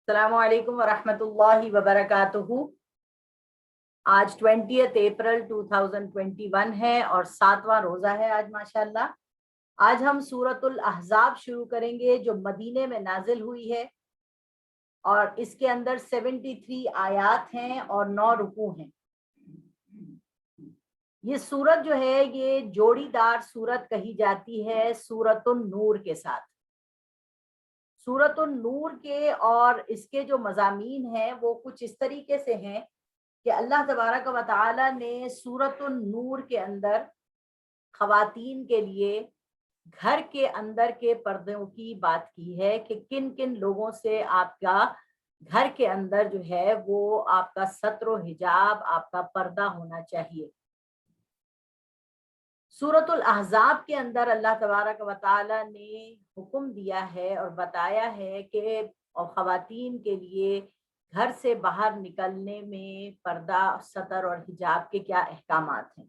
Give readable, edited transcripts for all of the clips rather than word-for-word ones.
السلام علیکم ورحمۃ اللہ وبرکاتہ۔ آج 20 اپریل 2021 ہے اور 7واں روزہ ہے آج ماشاءاللہ۔ آج ہم سورۃ الاحزاب شروع کریں گے جو مدینے میں نازل ہوئی ہے، اور اس کے اندر 73 آیات ہیں اور 9 رکوع ہیں۔ یہ سورت جو ہے یہ جوڑی دار سورت کہی جاتی ہے سورۃ النور کے ساتھ۔ سورۃ النور کے اور اس کے جو مضامین ہیں وہ کچھ اس طریقے سے ہیں کہ اللہ تبارک و تعالی نے سورۃ النور کے اندر خواتین کے لیے گھر کے اندر کے پردوں کی بات کی ہے کہ کن کن لوگوں سے آپ کا گھر کے اندر جو ہے وہ آپ کا ستر و حجاب، آپ کا پردہ ہونا چاہیے۔ سورۃ الاحزاب کے اندر اللہ تبارک و تعالی نے حکم دیا ہے اور بتایا ہے کہ خواتین کے لیے گھر سے باہر نکلنے میں پردہ، ستر اور حجاب کے کیا احکامات ہیں۔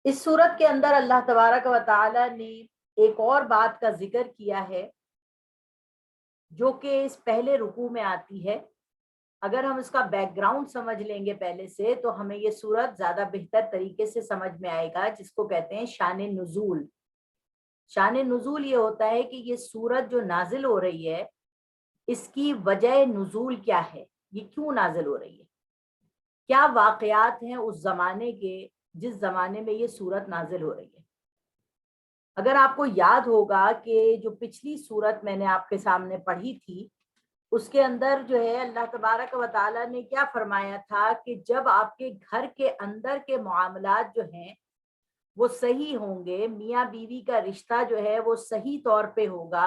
اس سورت کے اندر اللہ تبارک و تعالی نے ایک اور بات کا ذکر کیا ہے جو کہ اس پہلے رکوع میں آتی ہے۔ اگر ہم اس کا بیک گراؤنڈ سمجھ لیں گے پہلے سے تو ہمیں یہ سورت زیادہ بہتر طریقے سے سمجھ میں آئے گا، جس کو کہتے ہیں شان نزول۔ شان نزول یہ ہوتا ہے کہ یہ سورت جو نازل ہو رہی ہے اس کی وجہ نزول کیا ہے، یہ کیوں نازل ہو رہی ہے، کیا واقعات ہیں اس زمانے کے جس زمانے میں یہ سورت نازل ہو رہی ہے۔ اگر آپ کو یاد ہوگا کہ جو پچھلی سورت میں نے آپ کے سامنے پڑھی تھی اس کے اندر جو ہے اللہ تبارک و تعالیٰ نے کیا فرمایا تھا کہ جب آپ کے گھر کے اندر کے معاملات جو ہیں وہ صحیح ہوں گے، میاں بیوی کا رشتہ جو ہے وہ صحیح طور پہ ہوگا،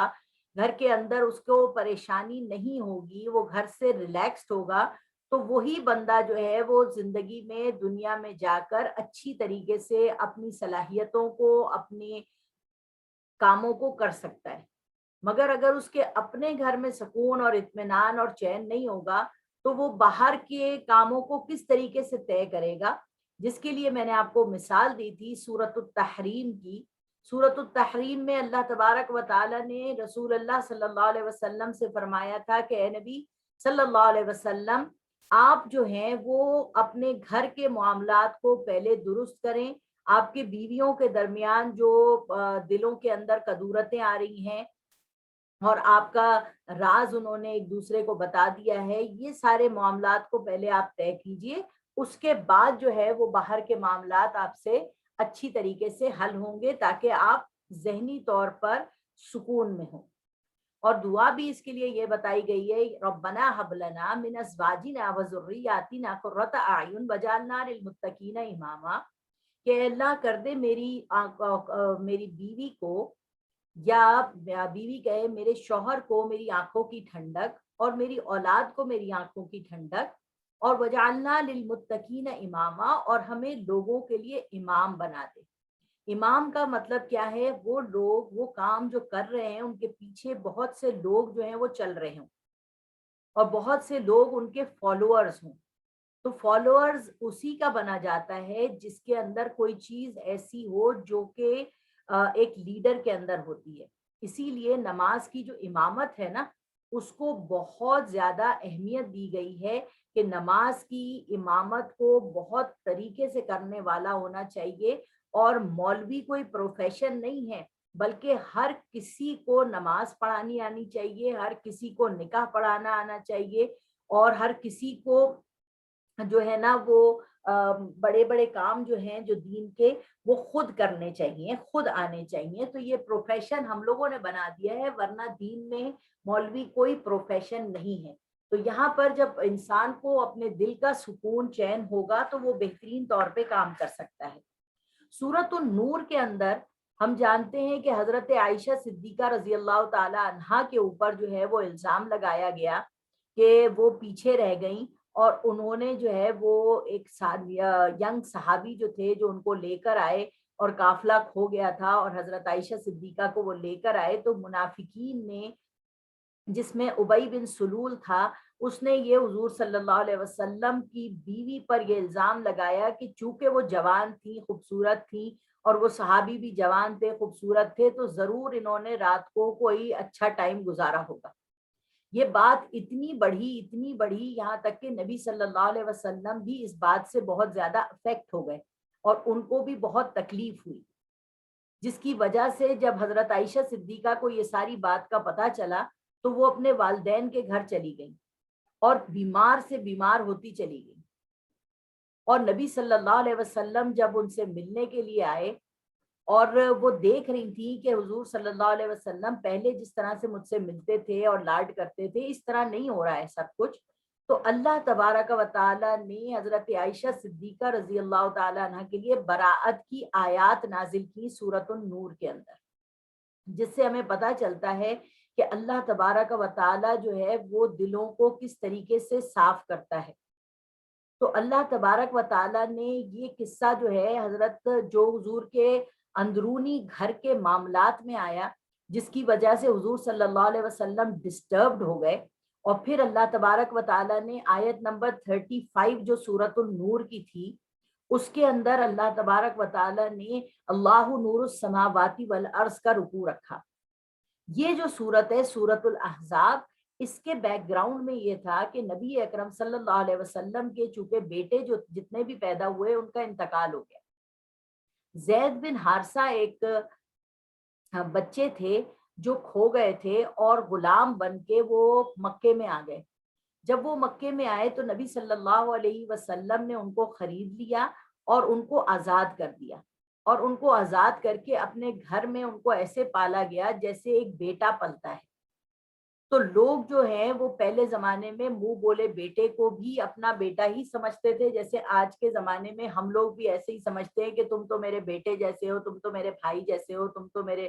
گھر کے اندر اس کو پریشانی نہیں ہوگی، وہ گھر سے ریلیکسڈ ہوگا، تو وہی بندہ جو ہے وہ زندگی میں دنیا میں جا کر اچھی طریقے سے اپنی صلاحیتوں کو، اپنے کاموں کو کر سکتا ہے۔ مگر اگر اس کے اپنے گھر میں سکون اور اطمینان اور چین نہیں ہوگا تو وہ باہر کے کاموں کو کس طریقے سے طے کرے گا، جس کے لیے میں نے آپ کو مثال دی تھی سورۃ التحریم کی۔ سورۃ التحریم میں اللہ تبارک و تعالی نے رسول اللہ صلی اللہ علیہ وسلم سے فرمایا تھا کہ اے نبی صلی اللہ علیہ وسلم، آپ جو ہیں وہ اپنے گھر کے معاملات کو پہلے درست کریں۔ آپ کے بیویوں کے درمیان جو دلوں کے اندر کدورتیں آ رہی ہیں اور آپ کا راز انہوں نے ایک دوسرے کو بتا دیا ہے، یہ سارے معاملات کو پہلے آپ طے کیجئے، اس کے بعد جو ہے وہ باہر کے معاملات آپ سے اچھی طریقے سے حل ہوں گے تاکہ آپ ذہنی طور پر سکون میں ہوں۔ اور دعا بھی اس کے لیے یہ بتائی گئی ہے، ربنا هب لنا من ازواجنا وذریاتنا قرۃ اعین وجعلنا للمتقین اماما، کہ اللہ کر دے میری بیوی کو، یا بیوی کہے میرے شوہر کو میری آنکھوں کی ٹھنڈک، اور میری اولاد کو میری آنکھوں کی ٹھنڈک، اور وجعلنا للمتقین اماما، اور ہمیں لوگوں کے لیے امام بنا دے۔ امام کا مطلب کیا ہے؟ وہ لوگ وہ کام جو کر رہے ہیں ان کے پیچھے بہت سے لوگ جو ہیں وہ چل رہے ہوں اور بہت سے لوگ ان کے فالوورز ہوں۔ تو فالوورز اسی کا بنا جاتا ہے جس کے اندر کوئی چیز ایسی ہو جو کہ ایک لیڈر کے اندر ہوتی ہے۔ اسی لیے نماز کی جو امامت ہے نا، اس کو بہت زیادہ اہمیت دی گئی ہے کہ نماز کی امامت کو بہت طریقے سے کرنے والا ہونا چاہیے، اور مولوی کوئی پروفیشن نہیں ہے، بلکہ ہر کسی کو نماز پڑھانی آنی چاہیے، ہر کسی کو نکاح پڑھانا آنا چاہیے، اور ہر کسی کو جو ہے نا وہ بڑے بڑے کام جو ہیں جو دین کے وہ خود کرنے چاہیے، خود آنے چاہیے۔ تو یہ پروفیشن ہم لوگوں نے بنا دیا ہے، ورنہ دین میں مولوی کوئی پروفیشن نہیں ہے۔ تو یہاں پر جب انسان کو اپنے دل کا سکون چین ہوگا تو وہ بہترین طور پہ کام کر سکتا ہے۔ سورۃ النور کے اندر ہم جانتے ہیں کہ حضرت عائشہ صدیقہ رضی اللہ تعالی عنہا کے اوپر جو ہے وہ الزام لگایا گیا کہ وہ پیچھے رہ گئیں، اور انہوں نے جو ہے وہ ایک ینگ صحابی جو تھے جو ان کو لے کر آئے، اور قافلہ کھو گیا تھا اور حضرت عائشہ صدیقہ کو وہ لے کر آئے، تو منافقین نے، جس میں ابی بن سلول تھا، اس نے یہ حضور صلی اللہ علیہ وسلم کی بیوی پر یہ الزام لگایا کہ چونکہ وہ جوان تھی، خوبصورت تھی، اور وہ صحابی بھی جوان تھے، خوبصورت تھے، تو ضرور انہوں نے رات کو کوئی اچھا ٹائم گزارا ہوگا۔ یہ بات اتنی بڑھی یہاں تک کہ نبی صلی اللہ علیہ وسلم بھی اس بات سے بہت زیادہ افیکٹ ہو گئے اور ان کو بھی بہت تکلیف ہوئی، جس کی وجہ سے جب حضرت عائشہ صدیقہ کو یہ ساری بات کا پتہ چلا تو وہ اپنے والدین کے گھر چلی گئیں اور بیمار سے بیمار ہوتی چلی گئی، اور نبی صلی اللہ علیہ وسلم جب ان سے ملنے کے لیے آئے اور وہ دیکھ رہی تھی کہ حضور صلی اللہ علیہ وسلم پہلے جس طرح سے مجھ سے ملتے تھے اور لاڈ کرتے تھے اس طرح نہیں ہو رہا ہے سب کچھ، تو اللہ تبارک و تعالیٰ نے حضرت عائشہ صدیقہ رضی اللہ تعالیٰ عنہ کے لیے براءت کی آیات نازل کی سورۃ النور کے اندر، جس سے ہمیں پتہ چلتا ہے کہ اللہ تبارک و تعالیٰ جو ہے وہ دلوں کو کس طریقے سے صاف کرتا ہے۔ تو اللہ تبارک و تعالیٰ نے یہ قصہ جو ہے حضرت جو حضور کے اندرونی گھر کے معاملات میں آیا، جس کی وجہ سے حضور صلی اللہ علیہ وسلم ڈسٹربڈ ہو گئے، اور پھر اللہ تبارک و تعالیٰ نے آیت نمبر 35 جو سورۃ النور کی تھی اس کے اندر اللہ تبارک و تعالیٰ نے اللہ نور السماوات والارض کا رکوع رکھا۔ یہ جو صورت ہے سورۃ الاحزاب، اس کے بیک گراؤنڈ میں یہ تھا کہ نبی اکرم صلی اللہ علیہ وسلم کے چونکہ بیٹے جو جتنے بھی پیدا ہوئے ان کا انتقال ہو گیا۔ زید بن حارثہ ایک بچے تھے جو کھو گئے تھے اور غلام بن کے وہ مکے میں آ گئے۔ جب وہ مکے میں آئے تو نبی صلی اللہ علیہ وسلم نے ان کو خرید لیا اور ان کو آزاد کر دیا، اور ان کو آزاد کر کے اپنے گھر میں ان کو ایسے پالا گیا جیسے ایک بیٹا پلتا ہے۔ تو لوگ جو ہیں وہ پہلے زمانے میں منہ بولے بیٹے کو بھی اپنا بیٹا ہی سمجھتے تھے، جیسے آج کے زمانے میں ہم لوگ بھی ایسے ہی سمجھتے ہیں کہ تم تو میرے بیٹے جیسے ہو، تم تو میرے بھائی جیسے ہو، تم تو میرے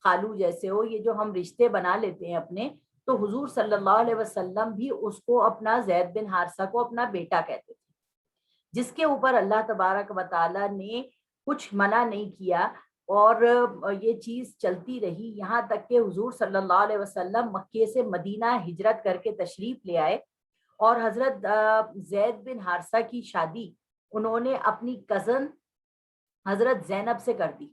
خالو جیسے ہو، یہ جو ہم رشتے بنا لیتے ہیں اپنے، تو حضور صلی اللہ علیہ وسلم بھی اس کو اپنا زید بن حارثہ کو اپنا بیٹا کہتے تھے، جس کے اوپر اللہ تبارک و تعالیٰ نے کچھ منع نہیں کیا، اور یہ چیز چلتی رہی یہاں تک کہ حضور صلی اللہ علیہ وسلم مکے سے مدینہ ہجرت کر کے تشریف لے آئے، اور حضرت زید بن حارثہ کی شادی انہوں نے اپنی کزن حضرت زینب سے کر دی،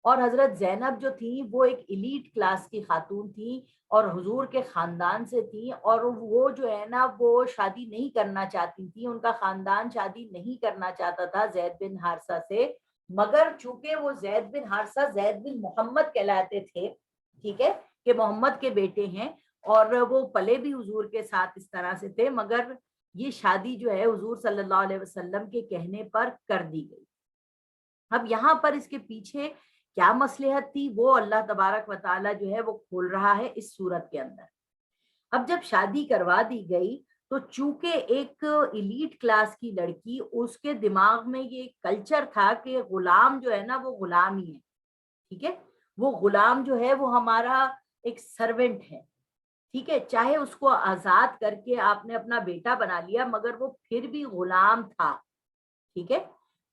اور حضرت زینب جو تھی وہ ایک ایلیٹ کلاس کی خاتون تھی اور حضور کے خاندان سے تھی، اور وہ جو ہے نا وہ شادی نہیں کرنا چاہتی تھی، ان کا خاندان شادی نہیں کرنا چاہتا تھا زید بن حارثہ سے، مگر چونکہ وہ زید بن حارثہ زید بن محمد کہلاتے تھے، ٹھیک ہے، کہ محمد کے بیٹے ہیں، اور وہ پلے بھی حضور کے ساتھ اس طرح سے تھے، مگر یہ شادی جو ہے حضور صلی اللہ علیہ وسلم کے کہنے پر کر دی گئی۔ اب یہاں پر اس کے پیچھے کیا مصلحت تھی وہ اللہ تبارک و تعالیٰ جو ہے وہ کھول رہا ہے اس صورت کے اندر۔ اب جب شادی کروا دی گئی تو چونکہ ایک ایلیٹ کلاس کی لڑکی، اس کے دماغ میں یہ کلچر تھا کہ غلام جو ہے نا وہ غلام ہی ہے، ٹھیک ہے، وہ غلام جو ہے وہ ہمارا ایک سرونٹ ہے، ٹھیک ہے، چاہے اس کو آزاد کر کے آپ نے اپنا بیٹا بنا لیا مگر وہ پھر بھی غلام تھا، ٹھیک ہے۔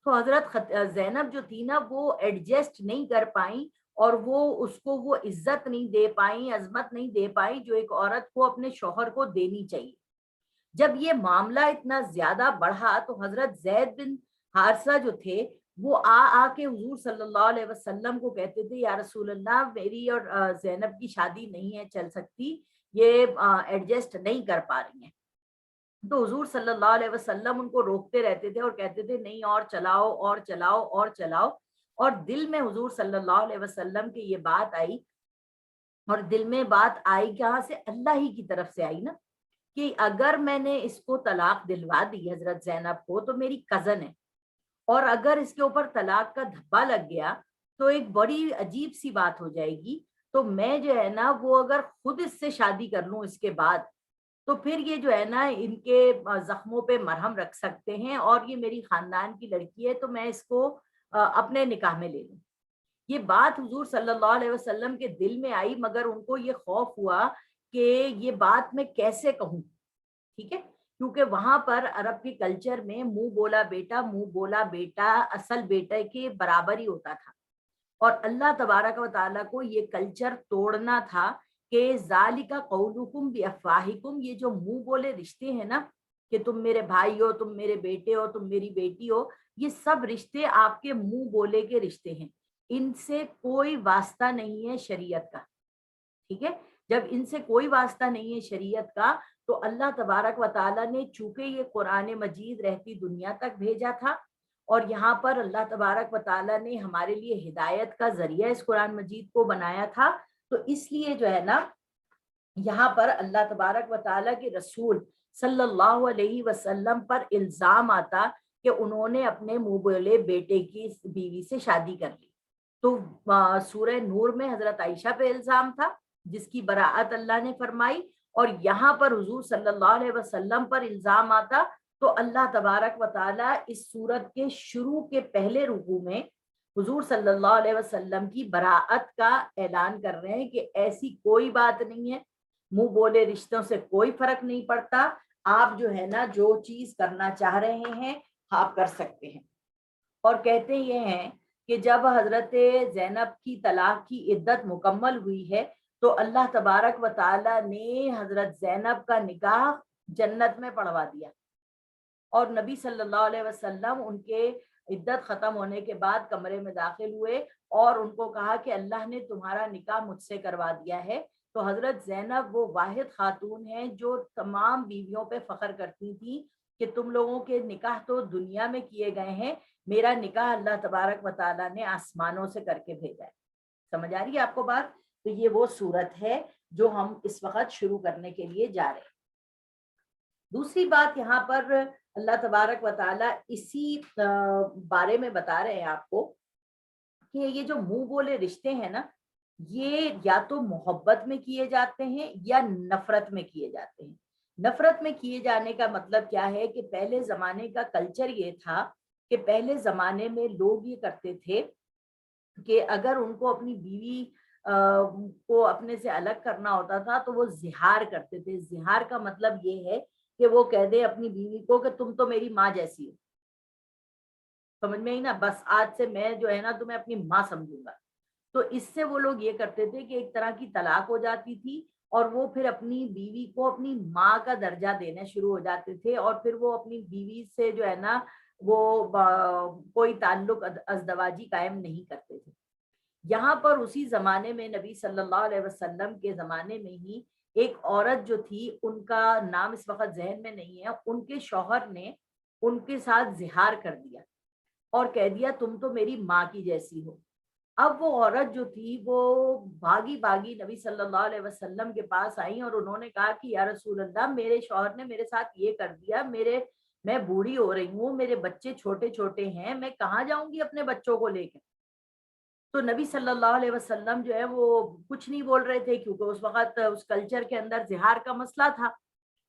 تو حضرت زینب جو تھی نا وہ ایڈجسٹ نہیں کر پائیں، اور وہ اس کو وہ عزت نہیں دے پائیں، عظمت نہیں دے پائیں جو ایک عورت کو اپنے شوہر کو دینی چاہیے۔ جب یہ معاملہ اتنا زیادہ بڑھا تو حضرت زید بن حارثہ جو تھے وہ آ کے حضور صلی اللہ علیہ وسلم کو کہتے تھے یا رسول اللہ میری اور زینب کی شادی نہیں ہے چل سکتی، یہ ایڈجسٹ نہیں کر پا رہی ہیں۔ تو حضور صلی اللہ علیہ وسلم ان کو روکتے رہتے تھے اور کہتے تھے نہیں، اور چلاؤ اور چلاؤ اور چلاؤ، اور دل میں حضور صلی اللہ علیہ وسلم کی یہ بات آئی، اور دل میں بات آئی کہاں سے؟ اللہ ہی کی طرف سے آئی نا، کہ اگر میں نے اس کو طلاق دلوا دی حضرت زینب کو تو میری کزن ہے، اور اگر اس کے اوپر طلاق کا دھبا لگ گیا تو ایک بڑی عجیب سی بات ہو جائے گی، تو میں جو ہے نا وہ اگر خود اس سے شادی کر لوں اس کے بعد تو پھر یہ جو ہے نا ان کے زخموں پہ مرہم رکھ سکتے ہیں، اور یہ میری خاندان کی لڑکی ہے تو میں اس کو اپنے نکاح میں لے لوں۔ یہ بات حضور صلی اللہ علیہ وسلم کے دل میں آئی، مگر ان کو یہ خوف ہوا کہ یہ بات میں کیسے کہوں، ٹھیک ہے، کیونکہ وہاں پر عرب کے کلچر میں منہ بولا بیٹا اصل بیٹے کے برابر ہی ہوتا تھا، اور اللہ تبارک و تعالیٰ کو یہ کلچر توڑنا تھا کہ ذالک قولکم بافواہکم، یہ جو منہ بولے رشتے ہیں نا کہ تم میرے بھائی ہو، تم میرے بیٹے ہو، تم میری بیٹی ہو، یہ سب رشتے آپ کے منہ بولے کے رشتے ہیں، ان سے کوئی واسطہ نہیں ہے شریعت کا، ٹھیک ہے؟ جب ان سے کوئی واسطہ نہیں ہے شریعت کا تو اللہ تبارک و تعالیٰ نے چونکہ یہ قرآن مجید رہتی دنیا تک بھیجا تھا اور یہاں پر اللہ تبارک و تعالیٰ نے ہمارے لیے ہدایت کا ذریعہ اس قرآن مجید کو بنایا تھا، تو اس لیے جو ہے نا یہاں پر اللہ تبارک و تعالیٰ کے رسول صلی اللہ علیہ وسلم پر الزام آتا کہ انہوں نے اپنے منہ بولے بیٹے کی بیوی سے شادی کر لی، تو سورہ نور میں حضرت عائشہ پہ الزام تھا جس کی براعت اللہ نے فرمائی، اور یہاں پر حضور صلی اللہ علیہ وسلم پر الزام آتا تو اللہ تبارک و تعالیٰ اس سورت کے شروع کے پہلے رکوع میں حضور صلی اللہ علیہ وسلم کی براعت کا اعلان کر رہے ہیں کہ ایسی کوئی بات نہیں ہے، منہ بولے رشتوں سے کوئی فرق نہیں پڑتا، آپ جو ہے نا جو چیز کرنا چاہ رہے ہیں آپ کر سکتے ہیں۔ اور کہتے یہ ہیں کہ جب حضرت زینب کی طلاق کی عدت مکمل ہوئی ہے تو اللہ تبارک و تعالیٰ نے حضرت زینب کا نکاح جنت میں پڑھوا دیا، اور نبی صلی اللہ علیہ وسلم ان کے عدت ختم ہونے کے بعد کمرے میں داخل ہوئے اور ان کو کہا کہ اللہ نے تمہارا نکاح مجھ سے کروا دیا ہے، تو حضرت زینب وہ واحد خاتون ہیں جو تمام بیویوں پہ فخر کرتی تھی کہ تم لوگوں کے نکاح تو دنیا میں کیے گئے ہیں، میرا نکاح اللہ تبارک و تعالیٰ نے آسمانوں سے کر کے بھیجا ہے۔ سمجھ آ رہی ہے آپ کو بات؟ تو یہ وہ صورت ہے جو ہم اس وقت شروع کرنے کے لیے جا رہے ہیں۔ دوسری بات یہاں پر اللہ تبارک و تعالیٰ اسی بارے میں بتا رہے ہیں آپ کو کہ یہ جو منہ بولے رشتے ہیں نا، یہ یا تو محبت میں کیے جاتے ہیں یا نفرت میں کیے جاتے ہیں۔ نفرت میں کیے جانے کا مطلب کیا ہے کہ پہلے زمانے کا کلچر یہ تھا کہ پہلے زمانے میں لوگ یہ کرتے تھے کہ اگر ان کو اپنی بیوی کو اپنے سے الگ کرنا ہوتا تھا تو وہ زہار کرتے تھے۔ زہار کا مطلب یہ ہے کہ وہ کہہ دے اپنی بیوی کو کہ تم تو میری ماں جیسی ہو، سمجھ میں ہی نا، بس آج سے میں جو ہے نا تمہیں اپنی ماں سمجھوں گا۔ تو اس سے وہ لوگ یہ کرتے تھے کہ ایک طرح کی طلاق ہو جاتی تھی اور وہ پھر اپنی بیوی کو اپنی ماں کا درجہ دینا شروع ہو جاتے تھے، اور پھر وہ اپنی بیوی سے جو ہے نا وہ کوئی تعلق ازدواجی قائم نہیں کرتے تھے۔ یہاں پر اسی زمانے میں نبی صلی اللہ علیہ وسلم کے زمانے میں ہی ایک عورت جو تھی، ان کا نام اس وقت ذہن میں نہیں ہے، ان کے شوہر نے ان کے ساتھ زہار کر دیا اور کہہ دیا تم تو میری ماں کی جیسی ہو۔ اب وہ عورت جو تھی وہ بھاگی بھاگی نبی صلی اللہ علیہ وسلم کے پاس آئی اور انہوں نے کہا کہ یا رسول اللہ، میرے شوہر نے میرے ساتھ یہ کر دیا، میں بوڑھی ہو رہی ہوں، میرے بچے چھوٹے چھوٹے ہیں، میں کہاں جاؤں گی اپنے بچوں کو لے کے؟ تو نبی صلی اللہ علیہ وسلم جو ہے وہ کچھ نہیں بول رہے تھے، کیونکہ اس وقت اس کلچر کے اندر زہار کا مسئلہ تھا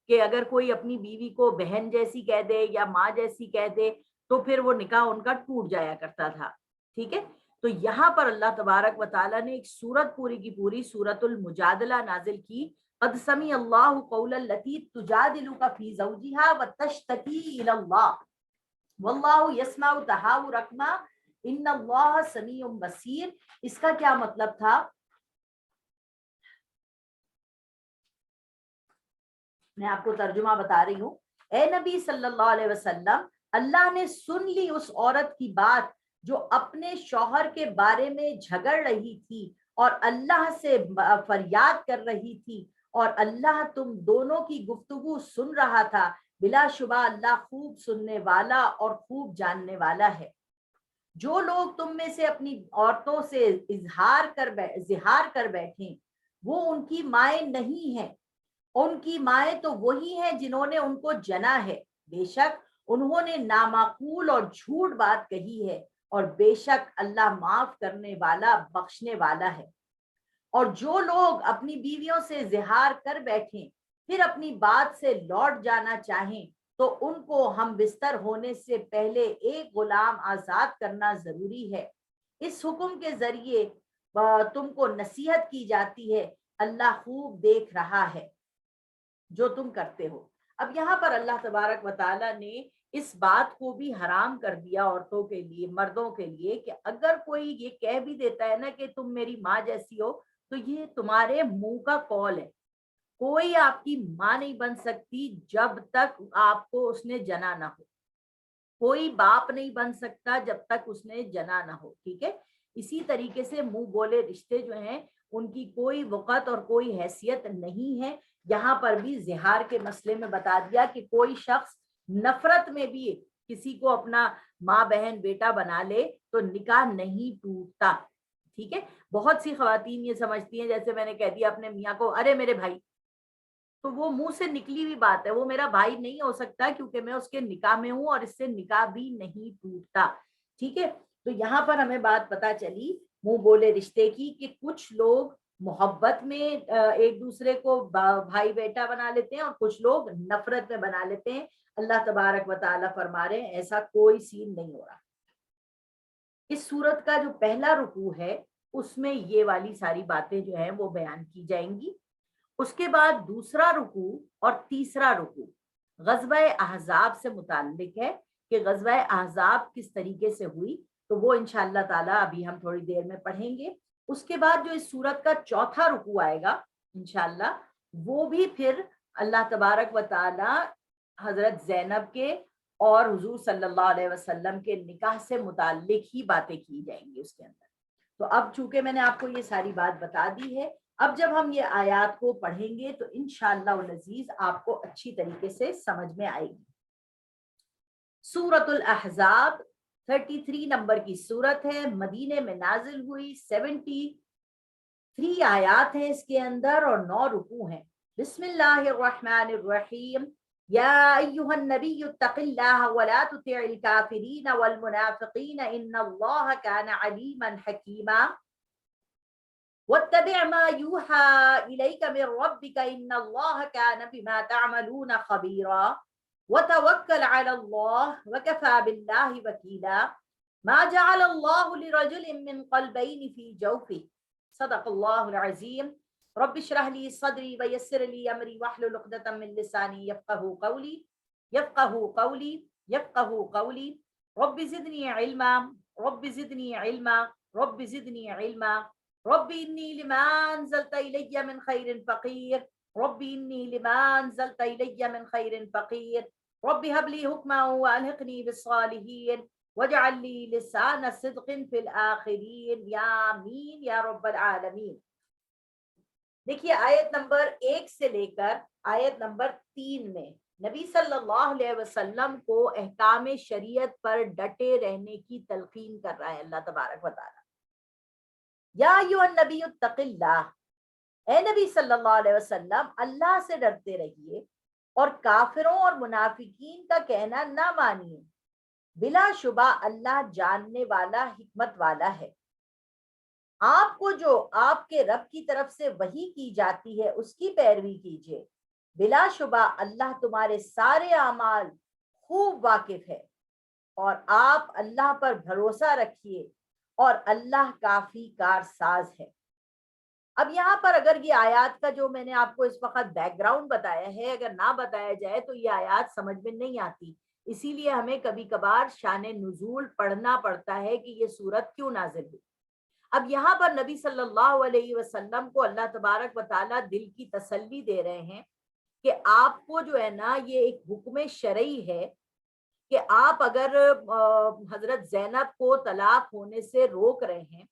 کہ اگر کوئی اپنی بیوی کو بہن جیسی کہہ دے یا ماں جیسی کہہ دے تو پھر وہ نکاح ان کا ٹوٹ جایا کرتا تھا، ٹھیک ہے؟ تو یہاں پر اللہ تبارک و تعالیٰ نے ایک سورت پوری کی پوری سورت المجادلہ نازل کی، قد سمع اللہ قول التی تجادلک فی زوجہا وتشتکی الی اللہ واللہ یسمع تحاورکما ان اللہ سمیع بصیر۔ اس کا کیا مطلب تھا؟ میں آپ کو ترجمہ بتا رہی ہوں۔ اے نبی صلی اللہ علیہ وسلم، اللہ نے سن لی اس عورت کی بات جو اپنے شوہر کے بارے میں جھگڑ رہی تھی اور اللہ سے فریاد کر رہی تھی، اور اللہ تم دونوں کی گفتگو سن رہا تھا، بلا شبہ اللہ خوب سننے والا اور خوب جاننے والا ہے۔ جو لوگ تم میں سے اپنی عورتوں سے اظہار کر بیٹھیں وہ ان کی مائیں نہیں ہیں، ان کی مائیں تو وہی ہیں جنہوں نے ان کو جنا ہے، بے شک انہوں نے نامعقول اور جھوٹ بات کہی ہے، اور بے شک اللہ معاف کرنے والا بخشنے والا ہے۔ اور جو لوگ اپنی بیویوں سے زہار کر بیٹھیں پھر اپنی بات سے لوٹ جانا چاہیں تو ان کو ہم بستر ہونے سے پہلے ایک غلام آزاد کرنا ضروری ہے۔ اس حکم کے ذریعے تم کو نصیحت کی جاتی ہے، اللہ خوب دیکھ رہا ہے جو تم کرتے ہو۔ اب یہاں پر اللہ تبارک و تعالیٰ نے اس بات کو بھی حرام کر دیا عورتوں کے لیے، مردوں کے لیے، کہ اگر کوئی یہ کہہ بھی دیتا ہے نا کہ تم میری ماں جیسی ہو تو یہ تمہارے منہ کا قول ہے، کوئی آپ کی ماں نہیں بن سکتی جب تک آپ کو اس نے جنا نہ ہو، کوئی باپ نہیں بن سکتا جب تک اس نے جنا نہ ہو، ٹھیک ہے. اسی طریقے سے منہ بولے رشتے جو ہیں ان کی کوئی وقت اور کوئی حیثیت نہیں ہے. یہاں پر بھی زہار کے مسئلے میں بتا دیا کہ کوئی شخص نفرت میں بھی کسی کو اپنا ماں بہن بیٹا بنا لے تو نکاح نہیں ٹوٹتا، ٹھیک ہے. بہت سی خواتین یہ سمجھتی ہیں، جیسے میں نے کہہ دیا اپنے میاں کو ارے میرے بھائی، تو وہ منہ سے نکلی ہوئی بات ہے، وہ میرا بھائی نہیں ہو سکتا کیونکہ میں اس کے نکاح میں ہوں اور اس سے نکاح بھی نہیں ٹوٹتا، ٹھیک ہے. تو یہاں پر ہمیں بات پتا چلی منہ بولے رشتے کی کہ کچھ لوگ محبت میں ایک دوسرے کو بھائی بیٹا بنا لیتے ہیں اور کچھ لوگ نفرت میں بنا لیتے ہیں. اللہ تبارک و تعالیٰ فرما رہے ہیں ایسا کوئی سین نہیں ہو رہا. اس سورت کا جو پہلا رکوع ہے اس میں یہ والی ساری باتیں جو ہیں وہ بیان کی جائیں گی. اس کے بعد دوسرا رکوع اور تیسرا رکوع غزوہ احزاب سے متعلق ہے کہ غزوہ احزاب کس طریقے سے ہوئی، تو وہ انشاءاللہ تعالیٰ ابھی ہم تھوڑی دیر میں پڑھیں گے. اس کے بعد جو اس سورت کا چوتھا رکوع آئے گا انشاءاللہ وہ بھی پھر اللہ تبارک و تعالیٰ حضرت زینب کے اور حضور صلی اللہ علیہ وسلم کے نکاح سے متعلق ہی باتیں کی جائیں گی اس کے اندر. تو اب چونکہ میں نے آپ کو یہ ساری بات بتا دی ہے، اب جب ہم یہ آیات کو پڑھیں گے تو انشاءاللہ العزیز آپ کو اچھی طریقے سے سمجھ میں آئے گی. سورۃ الاحزاب 33 نمبر کی سورت ہے، مدینے میں نازل ہوئی، 73 آیات ہیں اس کے اندر اور 9 رکوع ہیں. بسم اللہ الرحمن الرحیم. یا ایہا النبی اتق اللہ ولا تطع الکافرین والمنافقین ان اللہ کان علیما حکیما واتبع ما يوحى إليك من ربك إن الله كان بما تعملون خبيرا وتوكل على الله وكفى بالله وكيلا ما جعل الله لرجل من قلبين في جوفه صدق الله العظيم. رب اشرح لي صدري ويسر لي أمري واحلل عقدة من لساني يفقهوا قولي يفقهوا قولي. رب زدني علما رب زدني علما رب زدني علما رب إني لما أنزلت إلي من خير فقير رب إني لما أنزلت إلي من خير فقير رب هب لي حكما وألحقني بالصالحين واجعل لي لسان صدق في الآخرين يا آمين يا رب العالمين. دیکھیے آیت نمبر 1 سے لے کر آیت نمبر 3 میں نبی صلی اللہ علیہ وسلم کو احکام شریعت پر ڈٹے رہنے کی تلقین کر رہا ہے اللہ تبارک و تعالی. یا ایھا النبی اتق اللہ، اے نبی صلی اللہ علیہ وسلم اللہ سے ڈرتے رہیے اور کافروں اور منافقین کا کہنا نہ مانیے، بلا شبہ اللہ جاننے والا حکمت والا ہے. آپ کو جو آپ کے رب کی طرف سے وحی کی جاتی ہے اس کی پیروی کیجیے، بلا شبہ اللہ تمہارے سارے اعمال خوب واقف ہے، اور آپ اللہ پر بھروسہ رکھیے اور اللہ کافی کارساز ہے. اب یہاں پر اگر یہ آیات کا جو میں نے آپ کو اس وقت بیک گراؤنڈ بتایا ہے اگر نہ بتایا جائے تو یہ آیات سمجھ میں نہیں آتی، اسی لیے ہمیں کبھی کبھار شان نزول پڑھنا پڑتا ہے کہ یہ سورت کیوں نازل ہوئی. اب یہاں پر نبی صلی اللہ علیہ وسلم کو اللہ تبارک و تعالیٰ دل کی تسلی دے رہے ہیں کہ آپ کو جو ہے نا یہ ایک حکم شرعی ہے کہ آپ اگر حضرت زینب کو طلاق ہونے سے روک رہے ہیں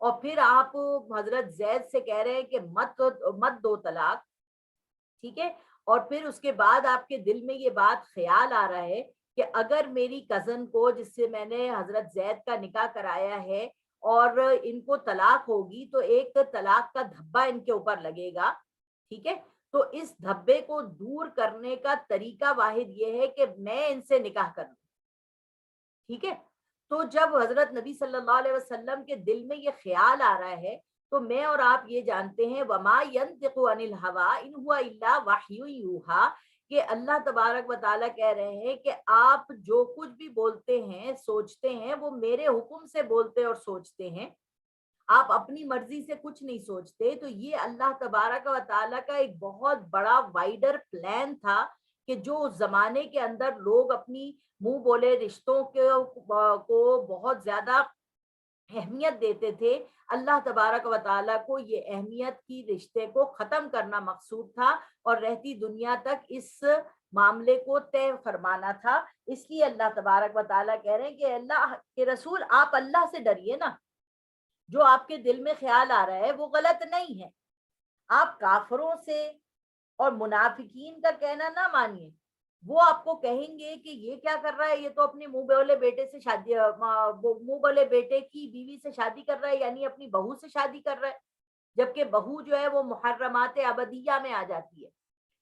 اور پھر آپ حضرت زید سے کہہ رہے ہیں کہ مت دو طلاق، ٹھیک ہے، اور پھر اس کے بعد آپ کے دل میں یہ بات خیال آ رہا ہے کہ اگر میری کزن کو جس سے میں نے حضرت زید کا نکاح کرایا ہے اور ان کو طلاق ہوگی تو ایک طلاق کا دھبا ان کے اوپر لگے گا، ٹھیک ہے، تو اس دھبے کو دور کرنے کا طریقہ واحد یہ ہے کہ میں ان سے نکاح کر لوں، ٹھیک ہے. تو جب حضرت نبی صلی اللہ علیہ وسلم کے دل میں یہ خیال آ رہا ہے تو میں اور آپ یہ جانتے ہیں وما ينطق عن الهوى ان هو الا وحی یوحى کہ اللہ تبارک و تعالیٰ کہہ رہے ہیں کہ آپ جو کچھ بھی بولتے ہیں سوچتے ہیں وہ میرے حکم سے بولتے اور سوچتے ہیں، آپ اپنی مرضی سے کچھ نہیں سوچتے. تو یہ اللہ تبارک و تعالیٰ کا ایک بہت بڑا وائڈر پلان تھا کہ جو اس زمانے کے اندر لوگ اپنی منہ بولے رشتوں کو بہت زیادہ اہمیت دیتے تھے، اللہ تبارک و تعالیٰ کو یہ اہمیت کی رشتے کو ختم کرنا مقصود تھا اور رہتی دنیا تک اس معاملے کو طے فرمانا تھا۔ اس لیے اللہ تبارک و تعالیٰ کہہ رہے ہیں کہ اللہ کے رسول آپ اللہ سے ڈریے نا، جو آپ کے دل میں خیال آ رہا ہے وہ غلط نہیں ہے، آپ کافروں سے اور منافقین کا کہنا نہ مانیے۔ وہ آپ کو کہیں گے کہ یہ کیا کر رہا ہے، یہ تو اپنے منہ بولے بیٹے سے شادی، منہ بولے بیٹے کی بیوی سے شادی کر رہا ہے، یعنی اپنی بہو سے شادی کر رہا ہے، جبکہ بہو جو ہے وہ محرمات ابدیہ میں آ جاتی ہے۔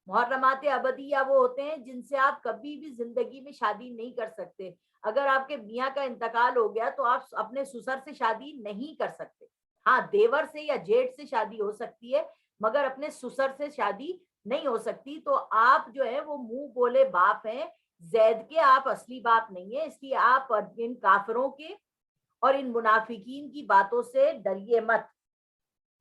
محرمات ابدیہ وہ ہوتے ہیں جن سے آپ کبھی بھی زندگی میں شادی نہیں کر سکتے۔ اگر آپ کے میاں کا انتقال ہو گیا تو آپ اپنے سسر سے شادی نہیں کر سکتے، ہاں دیور سے یا جیٹ سے شادی ہو سکتی ہے، مگر اپنے سسر سے شادی نہیں ہو سکتی۔ تو آپ جو ہے وہ منہ بولے باپ ہیں، زید کے آپ اصلی باپ نہیں ہیں، اس لیے آپ ان کافروں کے اور ان منافقین کی باتوں سے ڈریے مت۔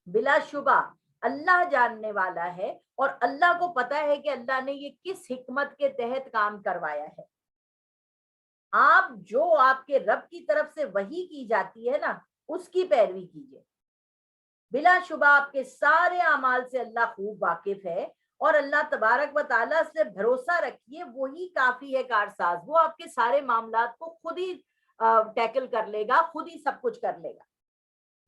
بلا شبہ اللہ جاننے والا ہے اور اللہ کو پتا ہے کہ اللہ نے یہ کس حکمت کے تحت کام کروایا ہے۔ آپ جو آپ کے رب کی طرف سے وحی کی جاتی ہے نا، اس کی پیروی کیجیے۔ بلا شبہ آپ کے سارے اعمال سے اللہ خوب واقف ہے، اور اللہ تبارک و تعالیٰ سے بھروسہ رکھیے، وہی کافی ہے کارساز، وہ آپ کے سارے معاملات کو خود ہی ٹیکل کر لے گا، خود ہی سب کچھ کر لے گا۔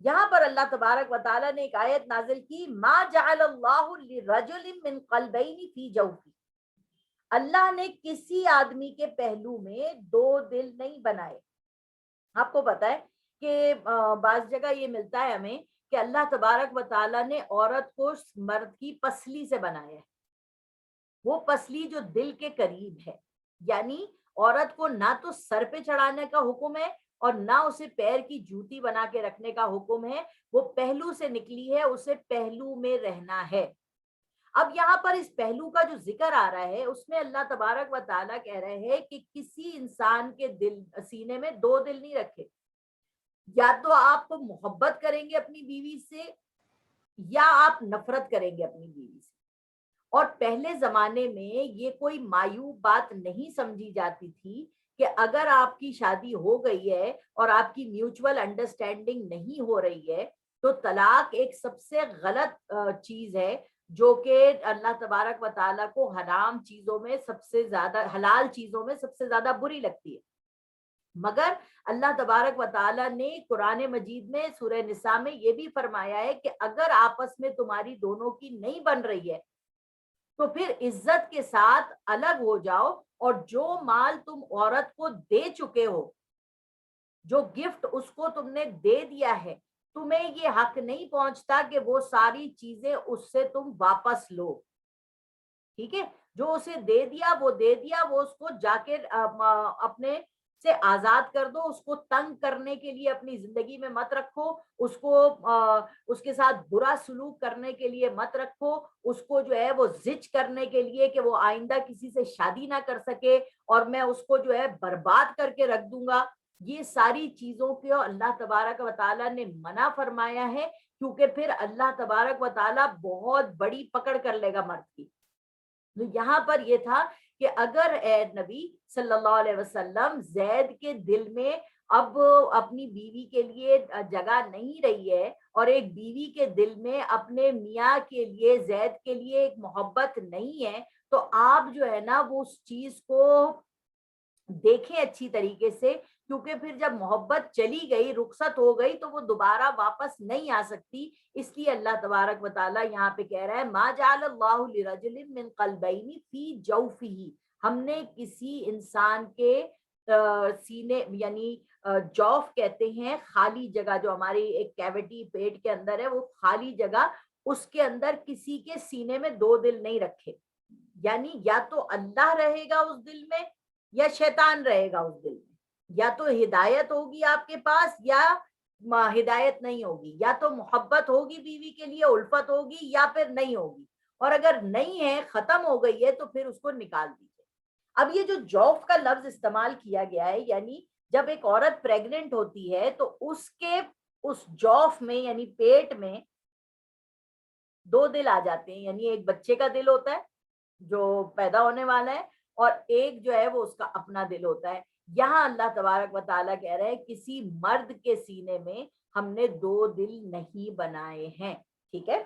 یہاں پر اللہ تبارک و تعالیٰ نے ایک آیت نازل کی، ما جعل اللہ لرجل من قلبین فی جوفی، اللہ نے کسی آدمی کے پہلو میں دو دل نہیں بنائے۔ آپ کو پتا ہے کہ بعض جگہ یہ ملتا ہے ہمیں کہ اللہ تبارک و تعالیٰ نے عورت کو مرد کی پسلی سے بنایا ہے، وہ پسلی جو دل کے قریب ہے، یعنی عورت کو نہ تو سر پہ چڑھانے کا حکم ہے اور نہ اسے پیر کی جوتی بنا کے رکھنے کا حکم ہے، وہ پہلو سے نکلی ہے، اسے پہلو میں رہنا ہے۔ اب یہاں پر اس پہلو کا جو ذکر آ رہا ہے اس میں اللہ تبارک و تعالیٰ کہہ رہے ہیں کہ کسی انسان کے دل سینے میں دو دل نہیں رکھے، یا تو آپ محبت کریں گے اپنی بیوی سے یا آپ نفرت کریں گے اپنی بیوی سے۔ اور پہلے زمانے میں یہ کوئی معیوب بات نہیں سمجھی جاتی تھی کہ اگر آپ کی شادی ہو گئی ہے اور آپ کی میوچول انڈرسٹینڈنگ نہیں ہو رہی ہے تو طلاق ایک سب سے غلط چیز ہے، جو کہ اللہ تبارک و تعالیٰ کو حرام چیزوں میں سب سے زیادہ، حلال چیزوں میں سب سے زیادہ بری لگتی ہے۔ مگر اللہ تبارک و تعالیٰ نے قرآن مجید میں سورہ نساء میں یہ بھی فرمایا ہے کہ اگر آپس میں تمہاری دونوں کی نہیں بن رہی ہے تو پھر عزت کے ساتھ الگ ہو جاؤ، اور جو مال تم عورت کو دے چکے ہو، جو گفٹ اس کو تم نے دے دیا ہے، تمہیں یہ حق نہیں پہنچتا کہ وہ ساری چیزیں اس سے تم واپس لو۔ ٹھیک ہے، جو اسے دے دیا وہ دے دیا، وہ اس کو جا کے اپنے سے آزاد کر دو، اس کو تنگ کرنے کے لیے اپنی زندگی میں مت رکھو، اس کو اس کے ساتھ برا سلوک کرنے کے لیے مت رکھو، اس کو جو ہے وہ زج کرنے کے لیے کہ وہ آئندہ کسی سے شادی نہ کر سکے اور میں اس کو جو ہے برباد کر کے رکھ دوں گا۔ یہ ساری چیزوں کو اللہ تبارک و تعالیٰ نے منع فرمایا ہے، کیونکہ پھر اللہ تبارک و تعالیٰ بہت بڑی پکڑ کر لے گا مرد کی۔ یہاں پر یہ تھا کہ اگر اے نبی صلی اللہ علیہ وسلم زید کے دل میں اب اپنی بیوی کے لیے جگہ نہیں رہی ہے اور ایک بیوی کے دل میں اپنے میاں کے لیے، زید کے لیے ایک محبت نہیں ہے، تو آپ جو ہے نا وہ اس چیز کو دیکھیں اچھی طریقے سے، کیونکہ پھر جب محبت چلی گئی، رخصت ہو گئی، تو وہ دوبارہ واپس نہیں آ سکتی۔ اس لیے اللہ تبارک و تعالیٰ یہاں پہ کہہ رہا ہے ما جعل اللہ لرجل من قلبین فی جوفہ، ہم نے کسی انسان کے سینے، یعنی جوف کہتے ہیں خالی جگہ، جو ہماری ایک کیوٹی پیٹ کے اندر ہے، وہ خالی جگہ، اس کے اندر کسی کے سینے میں دو دل نہیں رکھے، یعنی یا تو اللہ رہے گا اس دل میں یا شیطان رہے گا اس دل میں، یا تو ہدایت ہوگی آپ کے پاس یا ہدایت نہیں ہوگی، یا تو محبت ہوگی بیوی کے لیے، الفت ہوگی، یا پھر نہیں ہوگی، اور اگر نہیں ہے، ختم ہو گئی ہے، تو پھر اس کو نکال دیجیے۔ اب یہ جو جوف کا لفظ استعمال کیا گیا ہے، یعنی جب ایک عورت پریگننٹ ہوتی ہے تو اس کے اس جوف میں یعنی پیٹ میں دو دل آ جاتے ہیں، یعنی ایک بچے کا دل ہوتا ہے جو پیدا ہونے والا ہے، اور ایک جو ہے وہ اس کا اپنا دل ہوتا ہے۔ یہاں اللہ تبارک و تعالیٰ کہہ رہے ہیں کسی مرد کے سینے میں ہم نے 2 دل نہیں بنائے ہیں. ٹھیک ہے.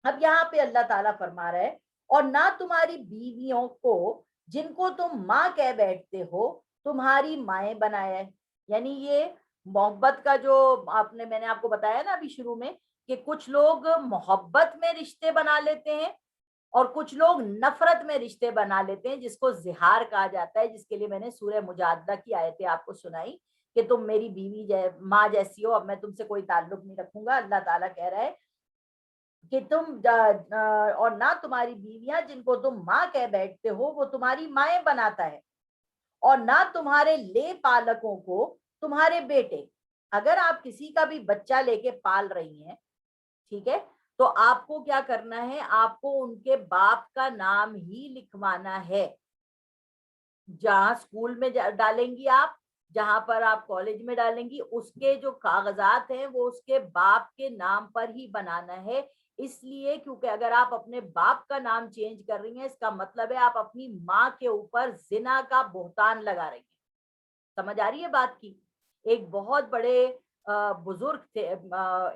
اب یہاں پہ اللہ تعالیٰ فرما رہا ہے اور نہ تمہاری بیویوں کو جن کو تم ماں کہہ بیٹھتے ہو تمہاری مائیں بنایا ہے. یعنی یہ محبت کا جو میں نے آپ کو بتایا نا ابھی شروع میں کہ کچھ لوگ محبت میں رشتے بنا لیتے ہیں اور کچھ لوگ نفرت میں رشتے بنا لیتے ہیں جس کو زہار کہا جاتا ہے, جس کے لیے میں نے سورہ مجادلہ کی آیتیں آپ کو سنائی کہ تم میری بیوی ماں جیسی ہو, اب میں تم سے کوئی تعلق نہیں رکھوں گا. اللہ تعالیٰ کہہ رہا ہے کہ تم اور نہ تمہاری بیویاں جن کو تم ماں کہہ بیٹھتے ہو وہ تمہاری مائیں بناتا ہے, اور نہ تمہارے لے پالکوں کو تمہارے بیٹے. اگر آپ کسی کا بھی بچہ لے کے پال رہی ہیں, ٹھیک ہے, تو آپ کو کیا کرنا ہے, آپ کو ان کے باپ کا نام ہی لکھوانا ہے. جہاں اسکول میں ڈالیں گی آپ, جہاں پر آپ کالج میں ڈالیں گی, اس کے جو کاغذات ہیں وہ اس کے باپ کے نام پر ہی بنانا ہے. اس لیے کیونکہ اگر آپ اپنے باپ کا نام چینج کر رہی ہیں اس کا مطلب ہے آپ اپنی ماں کے اوپر زنا کا بہتان لگا رہی ہیں. سمجھ آ رہی ہے بات کی؟ ایک بہت بڑے بزرگ تھے,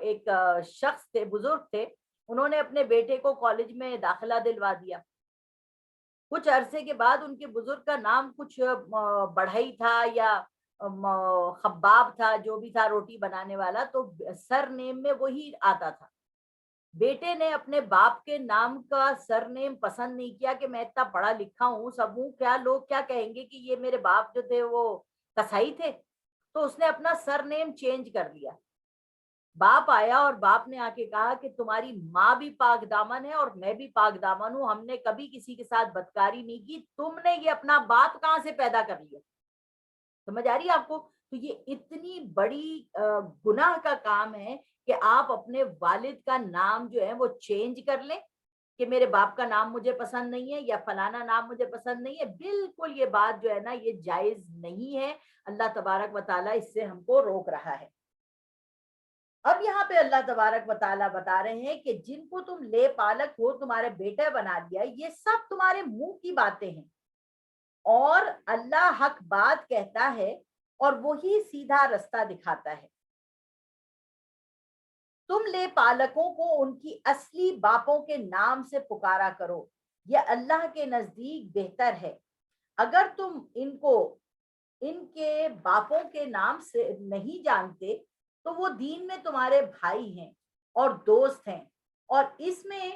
ایک شخص تھے, بزرگ تھے, انہوں نے اپنے بیٹے کو کالج میں داخلہ دلوا دیا. کچھ عرصے کے بعد ان کے بزرگ کا نام کچھ بڑھئی تھا یا خباب تھا, جو بھی تھا روٹی بنانے والا, تو سر نیم میں وہی آتا تھا. بیٹے نے اپنے باپ کے نام کا سر نیم پسند نہیں کیا کہ میں اتنا پڑھا لکھا ہوں, سب ہوں, کیا لوگ کیا کہیں گے کہ یہ میرے باپ جو تھے وہ کسائی تھے, تو اس نے اپنا سر نیم چینج کر لیا. باپ آیا اور باپ نے آ کے کہا کہ تمہاری ماں بھی پاک دامن ہے اور میں بھی پاک دامن ہوں, ہم نے کبھی کسی کے ساتھ بدکاری نہیں کی, تم نے یہ اپنا باپ کہاں سے پیدا کر لیا. سمجھ آ رہی ہے آپ کو؟ تو یہ اتنی بڑی گناہ کا کام ہے کہ آپ اپنے والد کا نام جو ہے وہ چینج کر لیں کہ میرے باپ کا نام مجھے پسند نہیں ہے یا فلانا نام مجھے پسند نہیں ہے. بالکل یہ بات جو ہے نا یہ جائز نہیں ہے. اللہ تبارک و تعالیٰ اس سے ہم کو روک رہا ہے. اب یہاں پہ اللہ تبارک و تعالیٰ بتا رہے ہیں کہ جن کو تم لے پالک ہو تمہارے بیٹا بنا دیا, یہ سب تمہارے منہ کی باتیں ہیں, اور اللہ حق بات کہتا ہے اور وہی سیدھا رستہ دکھاتا ہے. تم لے پالکوں کو ان کی اصلی باپوں کے نام سے پکارا کرو, یہ اللہ کے نزدیک بہتر ہے. اگر تم ان کو ان کے باپوں کے نام سے نہیں جانتے تو وہ دین میں تمہارے بھائی ہیں اور دوست ہیں, اور اس میں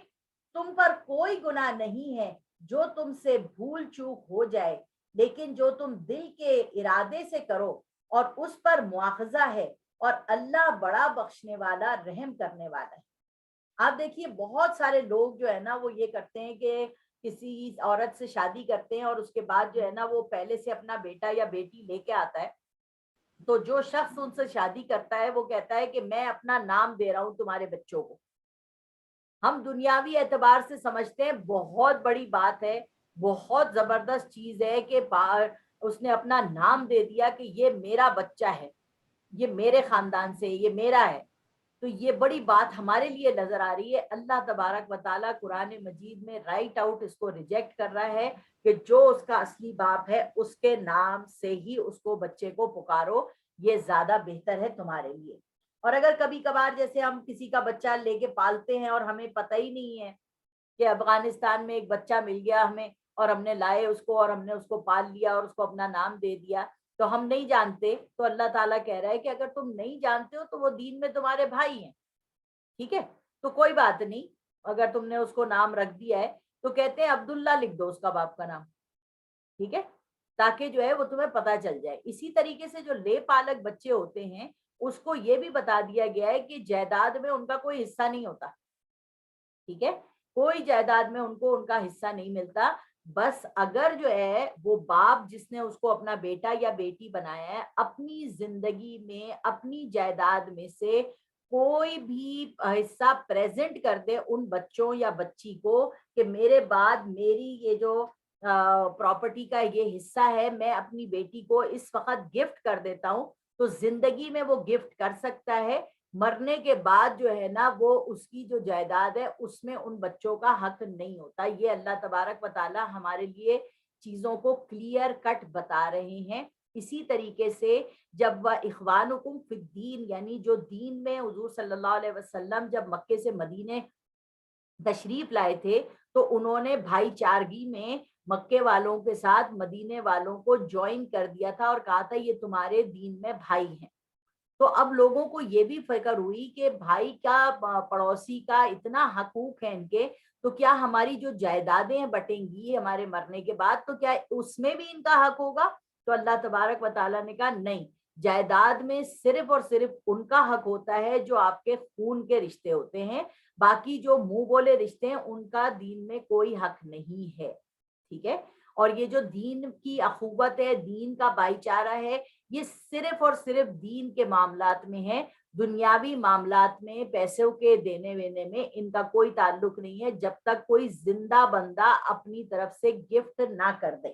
تم پر کوئی گناہ نہیں ہے جو تم سے بھول چوک ہو جائے, لیکن جو تم دل کے ارادے سے کرو اور اس پر مواخذہ ہے, اور اللہ بڑا بخشنے والا رحم کرنے والا ہے. آپ دیکھیے بہت سارے لوگ جو ہے نا وہ یہ کرتے ہیں کہ کسی عورت سے شادی کرتے ہیں اور اس کے بعد جو ہے نا وہ پہلے سے اپنا بیٹا یا بیٹی لے کے آتا ہے, تو جو شخص ان سے شادی کرتا ہے وہ کہتا ہے کہ میں اپنا نام دے رہا ہوں تمہارے بچوں کو. ہم دنیاوی اعتبار سے سمجھتے ہیں بہت بڑی بات ہے, بہت زبردست چیز ہے کہ اس نے اپنا نام دے دیا کہ یہ میرا بچہ ہے, یہ میرے خاندان سے, یہ میرا ہے. تو یہ بڑی بات ہمارے لیے نظر آ رہی ہے. اللہ تبارک و تعالیٰ قرآن مجید میں رائٹ آؤٹ اس کو ریجیکٹ کر رہا ہے کہ جو اس کا اصلی باپ ہے اس کے نام سے ہی اس کو بچے کو پکارو, یہ زیادہ بہتر ہے تمہارے لیے. اور اگر کبھی کبھار جیسے ہم کسی کا بچہ لے کے پالتے ہیں اور ہمیں پتہ ہی نہیں ہے کہ افغانستان میں ایک بچہ مل گیا ہمیں اور ہم نے لائے اس کو اور ہم نے اس کو پال لیا اور اس کو اپنا نام دے دیا, تو ہم نہیں جانتے, تو اللہ تعالیٰ کہہ رہا ہے کہ اگر تم نہیں جانتے ہو تو وہ دین میں تمہارے بھائی ہیں, ٹھیک ہے, تو کوئی بات نہیں. اگر تم نے اس کو نام رکھ دیا ہے تو کہتے ہیں عبداللہ لکھ دو اس کا باپ کا نام, ٹھیک ہے, تاکہ جو ہے وہ تمہیں پتا چل جائے. اسی طریقے سے جو لے پالک بچے ہوتے ہیں اس کو یہ بھی بتا دیا گیا ہے کہ جائیداد میں ان کا کوئی حصہ نہیں ہوتا, ٹھیک ہے, کوئی جائیداد میں ان کو ان کا حصہ نہیں ملتا. بس اگر جو ہے وہ باپ جس نے اس کو اپنا بیٹا یا بیٹی بنایا ہے اپنی زندگی میں اپنی جائیداد میں سے کوئی بھی حصہ پریزنٹ کر دے ان بچوں یا بچی کو کہ میرے بعد میری یہ جو پراپرٹی کا یہ حصہ ہے میں اپنی بیٹی کو اس وقت گفٹ کر دیتا ہوں, تو زندگی میں وہ گفٹ کر سکتا ہے. مرنے کے بعد جو ہے نا وہ اس کی جو جائیداد ہے اس میں ان بچوں کا حق نہیں ہوتا. یہ اللہ تبارک و تعالی ہمارے لیے چیزوں کو کلیئر کٹ بتا رہے ہیں. اسی طریقے سے جب اخوانکم فی الدین، یعنی جو دین میں حضور صلی اللہ علیہ وسلم جب مکے سے مدینے تشریف لائے تھے تو انہوں نے بھائی چارگی میں مکے والوں کے ساتھ مدینے والوں کو جوائن کر دیا تھا اور کہا تھا یہ تمہارے دین میں بھائی ہیں. تو اب لوگوں کو یہ بھی فکر ہوئی کہ بھائی کا پڑوسی کا اتنا حقوق ہے ان کے، تو کیا ہماری جو جائیدادیں بٹیں گی ہمارے مرنے کے بعد تو کیا اس میں بھی ان کا حق ہوگا؟ تو اللہ تبارک و تعالیٰ نے کہا نہیں، جائیداد میں صرف اور صرف ان کا حق ہوتا ہے جو آپ کے خون کے رشتے ہوتے ہیں، باقی جو منہ بولے رشتے ہیں ان کا دین میں کوئی حق نہیں ہے. ٹھیک ہے. اور یہ جو دین کی اخوت ہے، دین کا بھائی چارہ ہے، یہ صرف اور صرف دین کے معاملات میں ہے. دنیاوی معاملات میں پیسوں کے دینے وینے میں ان کا کوئی تعلق نہیں ہے جب تک کوئی زندہ بندہ اپنی طرف سے گفٹ نہ کر دے.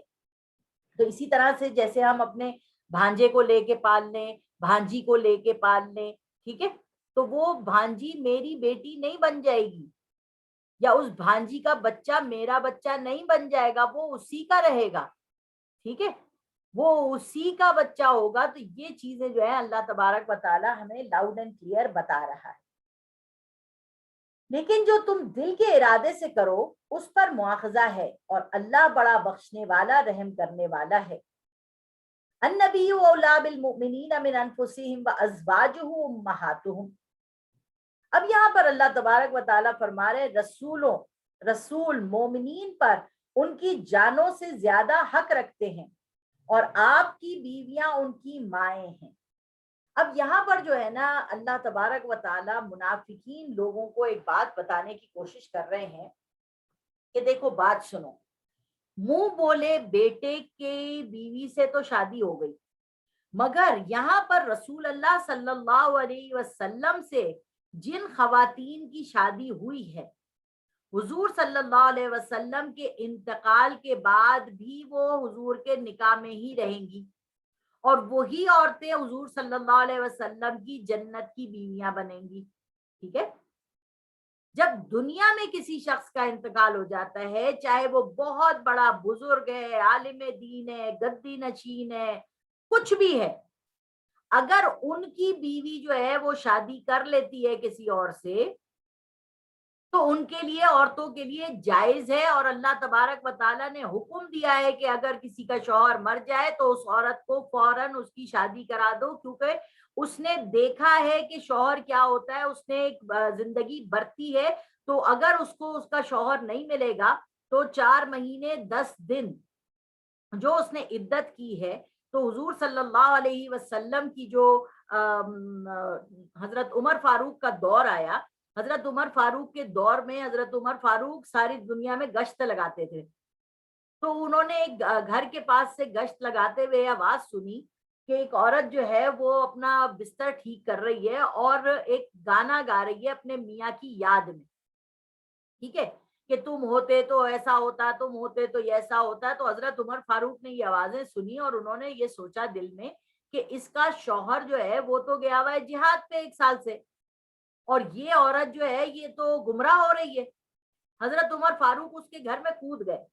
تو اسی طرح سے جیسے ہم اپنے بھانجے کو لے کے پال لیں، بھانجی کو لے کے پال لیں، ٹھیک ہے، تو وہ بھانجی میری بیٹی نہیں بن جائے گی، یا اس بھانجی کا بچہ میرا بچہ نہیں بن جائے گا، وہ اسی کا رہے گا. ٹھیک ہے، وہ اسی کا بچہ ہوگا. تو یہ چیزیں جو ہے اللہ تبارک و تعالی ہمیں لاؤڈ اینڈ کلیئر بتا رہا ہے. لیکن جو تم دل کے ارادے سے کرو اس پر مواخذہ ہے، اور اللہ بڑا بخشنے والا رحم کرنے والا ہے. النبی اولی بالمؤمنین من انفسہم وازواجہ امہاتہم. اب یہاں پر اللہ تبارک و تعالیٰ فرما رہے رسول مومنین پر ان کی جانوں سے زیادہ حق رکھتے ہیں، اور آپ کی بیویاں ان کی مائیں ہیں. اب یہاں پر جو ہے نا اللہ تبارک و تعالیٰ منافقین لوگوں کو ایک بات بتانے کی کوشش کر رہے ہیں کہ دیکھو بات سنو، منہ بولے بیٹے کے بیوی سے تو شادی ہو گئی، مگر یہاں پر رسول اللہ صلی اللہ علیہ وسلم سے جن خواتین کی شادی ہوئی ہے، حضور صلی اللہ علیہ وسلم کے انتقال کے بعد بھی وہ حضور کے نکاح میں ہی رہیں گی، اور وہی عورتیں حضور صلی اللہ علیہ وسلم کی جنت کی بیویاں بنیں گی. ٹھیک ہے. جب دنیا میں کسی شخص کا انتقال ہو جاتا ہے، چاہے وہ بہت بڑا بزرگ ہے، عالم دین ہے، گدی نشین ہے، کچھ بھی ہے، اگر ان کی بیوی جو ہے وہ شادی کر لیتی ہے کسی اور سے تو ان کے لیے، عورتوں کے لیے جائز ہے. اور اللہ تبارک و تعالیٰ نے حکم دیا ہے کہ اگر کسی کا شوہر مر جائے تو اس عورت کو فوراً اس کی شادی کرا دو، کیونکہ اس نے دیکھا ہے کہ شوہر کیا ہوتا ہے، اس نے ایک زندگی برتی ہے. تو اگر اس کو اس کا شوہر نہیں ملے گا تو 4 مہینے 10 دن جو اس نے عدت کی ہے، تو حضور صلی اللہ علیہ وسلم کی جو حضرت عمر فاروق کا دور آیا، حضرت عمر فاروق کے دور میں حضرت عمر فاروق ساری دنیا میں گشت لگاتے تھے. تو انہوں نے ایک گھر کے پاس سے گشت لگاتے ہوئے آواز سنی کہ ایک عورت جو ہے وہ اپنا بستر ٹھیک کر رہی ہے اور ایک گانا گا رہی ہے اپنے میاں کی یاد میں. ٹھیک ہے، کہ تم ہوتے تو ایسا ہوتا، تم ہوتے تو ایسا ہوتا. تو حضرت عمر فاروق نے یہ آوازیں سنی اور انہوں نے یہ سوچا دل میں کہ اس کا شوہر جو ہے وہ تو گیا ہوا ہے جہاد پہ 1 سال سے، اور یہ عورت جو ہے یہ تو گمراہ ہو رہی ہے. حضرت عمر فاروق اس کے گھر میں کود گئے،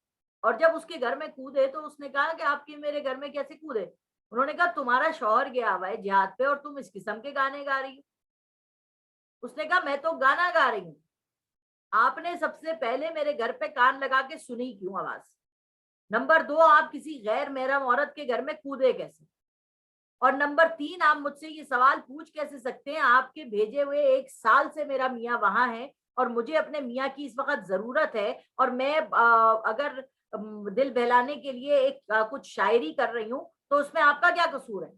اور جب اس کے گھر میں کودے تو اس نے کہا کہ آپ کے میرے گھر میں کیسے کودے؟ انہوں نے کہا تمہارا شوہر گیا ہوا ہے جہاد پہ اور تم اس قسم کے گانے گا رہی ہو. اس نے کہا میں تو گانا گا رہی ہوں، آپ نے سب سے پہلے میرے گھر پہ کان لگا کے سنی کیوں آواز؟ نمبر 2، آپ کسی غیر محرم عورت کے گھر میں کودے کیسے؟ اور نمبر 3، آپ مجھ سے یہ سوال پوچھ کیسے سکتے ہیں؟ آپ کے بھیجے ہوئے 1 سال سے میرا میاں وہاں ہے اور مجھے اپنے میاں کی اس وقت ضرورت ہے، اور میں اگر دل بہلانے کے لیے ایک کچھ شاعری کر رہی ہوں تو اس میں آپ کا کیا قصور ہے؟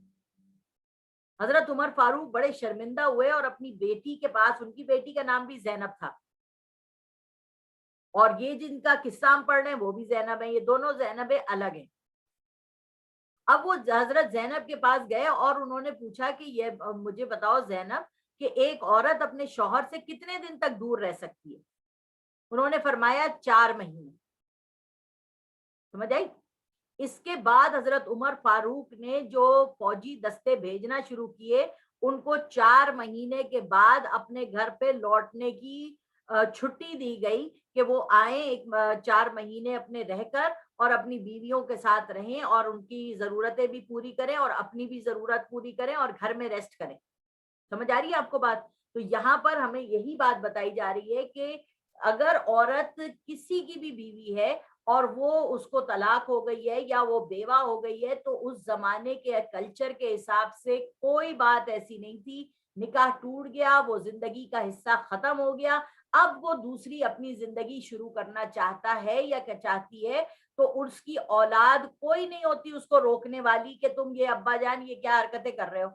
حضرت عمر فاروق بڑے شرمندہ ہوئے اور اپنی بیٹی کے پاس، ان کی بیٹی کا نام بھی زینب تھا، اور یہ جن کا قصہ ہم پڑھ رہے ہیں وہ بھی زینب ہیں، یہ دونوں زینبیں الگ ہیں. اب وہ حضرت زینب کے پاس گئے اور انہوں نے پوچھا کہ یہ مجھے بتاؤ زینب کہ ایک عورت اپنے شوہر سے کتنے دن تک دور رہ سکتی ہے؟ انہوں نے فرمایا 4 مہینے. سمجھ آئی؟ اس کے بعد حضرت عمر فاروق نے جو فوجی دستے بھیجنا شروع کیے، ان کو 4 مہینے کے بعد اپنے گھر پہ لوٹنے کی چھٹی دی گئی کہ وہ آئیں 4 مہینے اپنے رہ کر اور اپنی بیویوں کے ساتھ رہیں اور ان کی ضرورتیں بھی پوری کریں اور اپنی بھی ضرورت پوری کریں اور گھر میں ریسٹ کریں. سمجھ آ رہی ہے آپ کو بات؟ تو یہاں پر ہمیں یہی بات بتائی جا رہی ہے کہ اگر عورت کسی کی بھی بیوی ہے اور وہ اس کو طلاق ہو گئی ہے یا وہ بیوہ ہو گئی ہے تو اس زمانے کے کلچر کے حساب سے کوئی بات ایسی نہیں تھی. نکاح ٹوٹ گیا, وہ زندگی کا حصہ ختم ہو گیا, اب وہ دوسری اپنی زندگی شروع کرنا چاہتا ہے یا چاہتی ہے تو اس کی اولاد کوئی نہیں ہوتی اس کو روکنے والی کہ تم یہ ابا جان یہ کیا حرکتیں کر رہے ہو,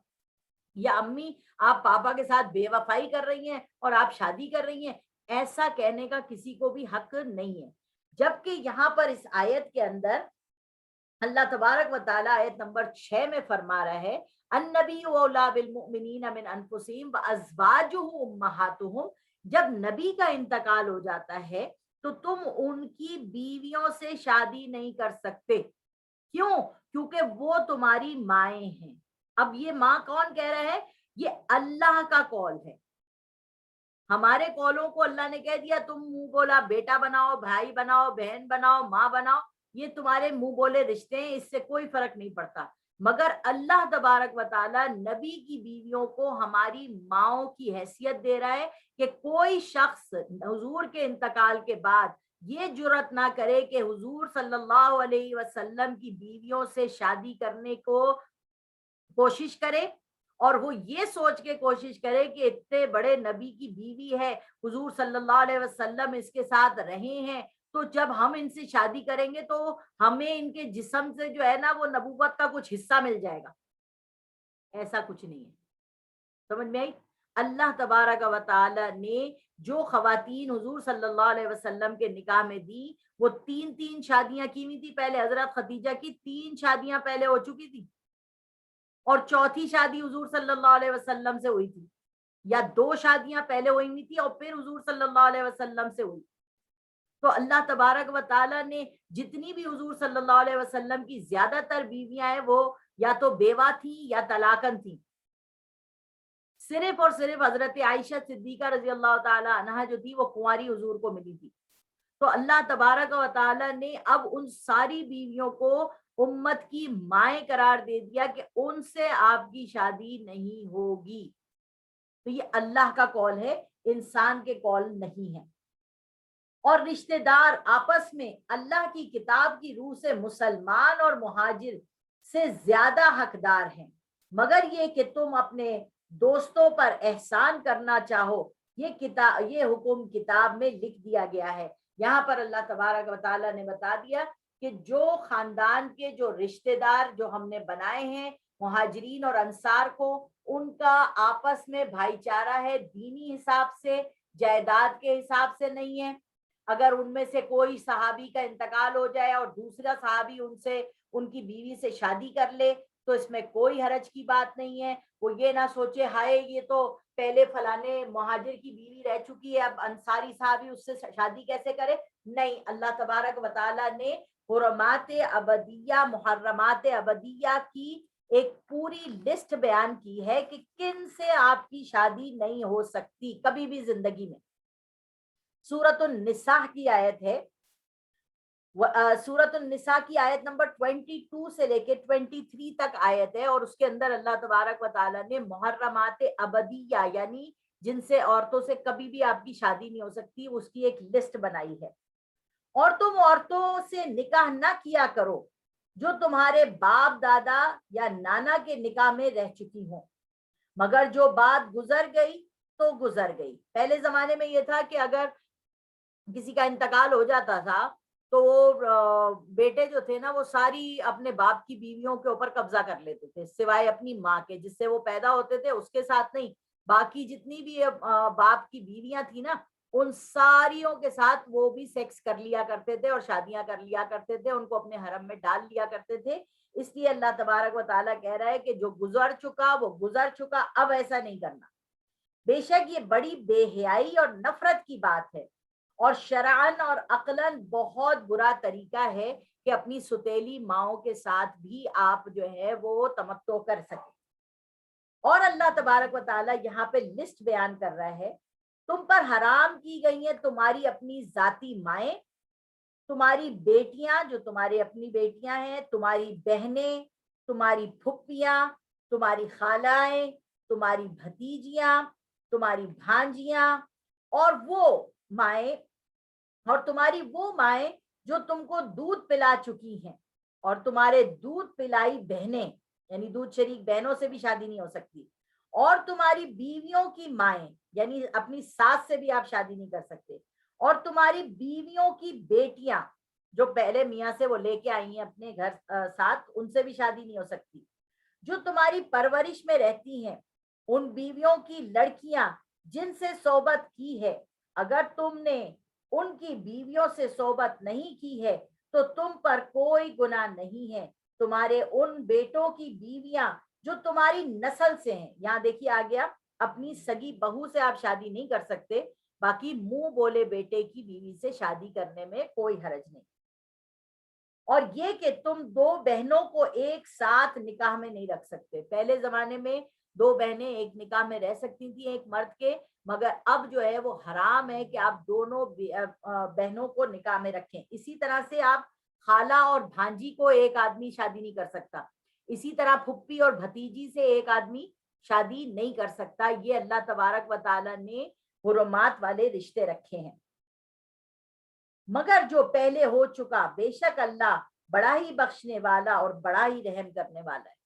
یا امی آپ پاپا کے ساتھ بے وفائی کر رہی ہیں اور آپ شادی کر رہی ہیں. ایسا کہنے کا کسی کو بھی حق نہیں ہے. جبکہ یہاں پر اس آیت کے اندر اللہ تبارک و تعالیٰ آیت نمبر 6 میں فرما رہا ہے النبی اولا بالمؤمنین من انفسہم وازواجہ امہاتہم. جب نبی کا انتقال ہو جاتا ہے تو تم ان کی بیویوں سے شادی نہیں کر سکتے. کیوں؟ کیونکہ وہ تمہاری مائیں ہیں. اب یہ ماں کون کہہ رہا ہے؟ یہ اللہ کا قول ہے. ہمارے قولوں کو اللہ نے کہہ دیا تم منہ بولا بیٹا بناؤ, بھائی بناؤ, بہن بناؤ, ماں بناؤ, یہ تمہارے منہ بولے رشتے ہیں, اس سے کوئی فرق نہیں پڑتا. مگر اللہ تبارک و تعالی نبی کی بیویوں کو ہماری ماؤں کی حیثیت دے رہا ہے کہ کوئی شخص حضور کے انتقال کے بعد یہ جرات نہ کرے کہ حضور صلی اللہ علیہ وسلم کی بیویوں سے شادی کرنے کو کوشش کرے اور وہ یہ سوچ کے کوشش کرے کہ اتنے بڑے نبی کی بیوی ہے, حضور صلی اللہ علیہ وسلم اس کے ساتھ رہے ہیں, تو جب ہم ان سے شادی کریں گے تو ہمیں ان کے جسم سے جو ہے نا وہ نبوت کا کچھ حصہ مل جائے گا. ایسا کچھ نہیں ہے. سمجھ میں آئی؟ اللہ تبارک و تعالی نے جو خواتین حضور صلی اللہ علیہ وسلم کے نکاح میں دی وہ 3 شادیاں کی ہوئی تھی. پہلے حضرت خدیجہ کی 3 شادیاں پہلے ہو چکی تھی اور 4تھی شادی حضور صلی اللہ علیہ وسلم سے ہوئی تھی, یا 2 شادیاں پہلے ہوئی ہوئی تھی اور پھر حضور صلی اللہ علیہ وسلم سے ہوئی. تو اللہ تبارک و تعالیٰ نے جتنی بھی حضور صلی اللہ علیہ وسلم کی زیادہ تر بیویاں ہیں وہ یا تو بیوہ تھی یا طلاقن تھی. صرف اور صرف حضرت عائشہ صدیقہ رضی اللہ تعالی عنہا جو تھی وہ کنواری حضور کو ملی تھی. تو اللہ تبارک و تعالیٰ نے اب ان ساری بیویوں کو امت کی مائیں قرار دے دیا کہ ان سے آپ کی شادی نہیں ہوگی. تو یہ اللہ کا قول ہے, انسان کے قول نہیں ہے. اور رشتہ دار آپس میں اللہ کی کتاب کی روح سے مسلمان اور مہاجر سے زیادہ حقدار ہیں, مگر یہ کہ تم اپنے دوستوں پر احسان کرنا چاہو یہ حکم کتاب میں لکھ دیا گیا ہے. یہاں پر اللہ تبارک و تعالیٰ نے بتا دیا کہ جو خاندان کے جو رشتہ دار جو ہم نے بنائے ہیں مہاجرین اور انصار کو, ان کا آپس میں بھائی چارہ ہے, دینی حساب سے, جائیداد کے حساب سے نہیں ہے. اگر ان میں سے کوئی صحابی کا انتقال ہو جائے اور دوسرا صحابی ان کی بیوی سے شادی کر لے تو اس میں کوئی حرج کی بات نہیں ہے. وہ یہ نہ سوچے ہائے یہ تو پہلے فلانے مہاجر کی بیوی رہ چکی ہے اب انصاری صحابی اس سے شادی کیسے کرے. نہیں, اللہ تبارک و تعالیٰ نے حرمات ابدیہ محرمات ابدیہ کی ایک پوری لسٹ بیان کی ہے کہ کن سے آپ کی شادی نہیں ہو سکتی کبھی بھی زندگی میں. سورۃ النساء کی آیت ہے, سورۃ النساء کی آیت نمبر 22 سے لے کے 23 تک آیت ہے, اور اس کے اندر اللہ تبارک و تعالیٰ نے محرمات ابدیہ یعنی جن سے عورتوں سے کبھی بھی آپ کی شادی نہیں ہو سکتی اس کی ایک لسٹ بنائی ہے. اور تم عورتوں سے نکاح نہ کیا کرو جو تمہارے باپ دادا یا نانا کے نکاح میں رہ چکی ہوں, مگر جو بات گزر گئی تو گزر گئی. پہلے زمانے میں یہ تھا کہ اگر کسی کا انتقال ہو جاتا تھا تو وہ بیٹے جو تھے نا وہ ساری اپنے باپ کی بیویوں کے اوپر قبضہ کر لیتے تھے سوائے اپنی ماں کے, جس سے وہ پیدا ہوتے تھے اس کے ساتھ نہیں, باقی جتنی بھی باپ کی بیویاں تھیں نا ان ساریوں کے ساتھ وہ بھی سیکس کر لیا کرتے تھے اور شادیاں کر لیا کرتے تھے, ان کو اپنے حرم میں ڈال لیا کرتے تھے. اس لیے اللہ تبارک و تعالیٰ کہہ رہا ہے کہ جو گزر چکا وہ گزر چکا, اب ایسا نہیں کرنا. بے شک یہ بڑی بے حیائی اور نفرت کی بات ہے اور شرعاً اور عقلاً بہت برا طریقہ ہے کہ اپنی ستیلی ماؤں کے ساتھ بھی آپ جو ہے وہ تمتع کر سکیں. اور اللہ تبارک و تعالیٰ یہاں پہ لسٹ بیان کر رہا ہے تم پر حرام کی گئی ہیں تمہاری اپنی ذاتی مائیں، تمہاری بیٹیاں جو تمہاری اپنی بیٹیاں ہیں، تمہاری بہنیں، تمہاری پھپھیاں، تمہاری خالائیں، تمہاری بھتیجیاں، تمہاری بھانجیاں، اور وہ مائیں، اور تمہاری وہ مائیں جو تم کو دودھ پلا چکی ہیں، اور تمہارے دودھ پلائی بہنیں، یعنی دودھ شریک بہنوں سے بھی شادی نہیں ہو سکتی، اور تمہاری بیویوں کی مائیں، یعنی اپنی ساس سے بھی آپ شادی نہیں کر سکتے، اور تمہاری بیویوں کی بیٹیاں جو پہلے میاں سے وہ لے کے آئی ہیں اپنے گھر ساتھ، ان سے بھی شادی نہیں ہو سکتی، جو تمہاری پرورش میں رہتی ہیں، ان بیویوں کی لڑکیاں جن سے صحبت کی ہے، اگر تم نے ان کی بیویوں سے صحبت نہیں کی ہے تو تم پر کوئی گناہ نہیں ہے، تمہارے ان بیٹوں کی بیویاں جو تمہاری نسل سے ہیں، یہاں دیکھیے آ گیا، اپنی سگی بہو سے آپ شادی نہیں کر سکتے، باقی منہ بولے بیٹے کی بیوی سے شادی کرنے میں کوئی حرج نہیں، اور یہ کہ تم دو بہنوں کو ایک ساتھ نکاح میں نہیں رکھ سکتے، پہلے زمانے میں دو بہنیں ایک نکاح میں رہ سکتی تھیں ایک مرد کے، مگر اب جو ہے وہ حرام ہے کہ آپ دونوں بہنوں کو نکاح میں رکھیں، اسی طرح سے آپ خالہ اور بھانجی کو ایک آدمی شادی نہیں کر سکتا، اسی طرح پھپھی اور بھتیجی سے ایک آدمی شادی نہیں کر سکتا، یہ اللہ تبارک و تعالی نے حرمات والے رشتے رکھے ہیں، مگر جو پہلے ہو چکا بے شک اللہ بڑا ہی بخشنے والا اور بڑا ہی رحم کرنے والا ہے۔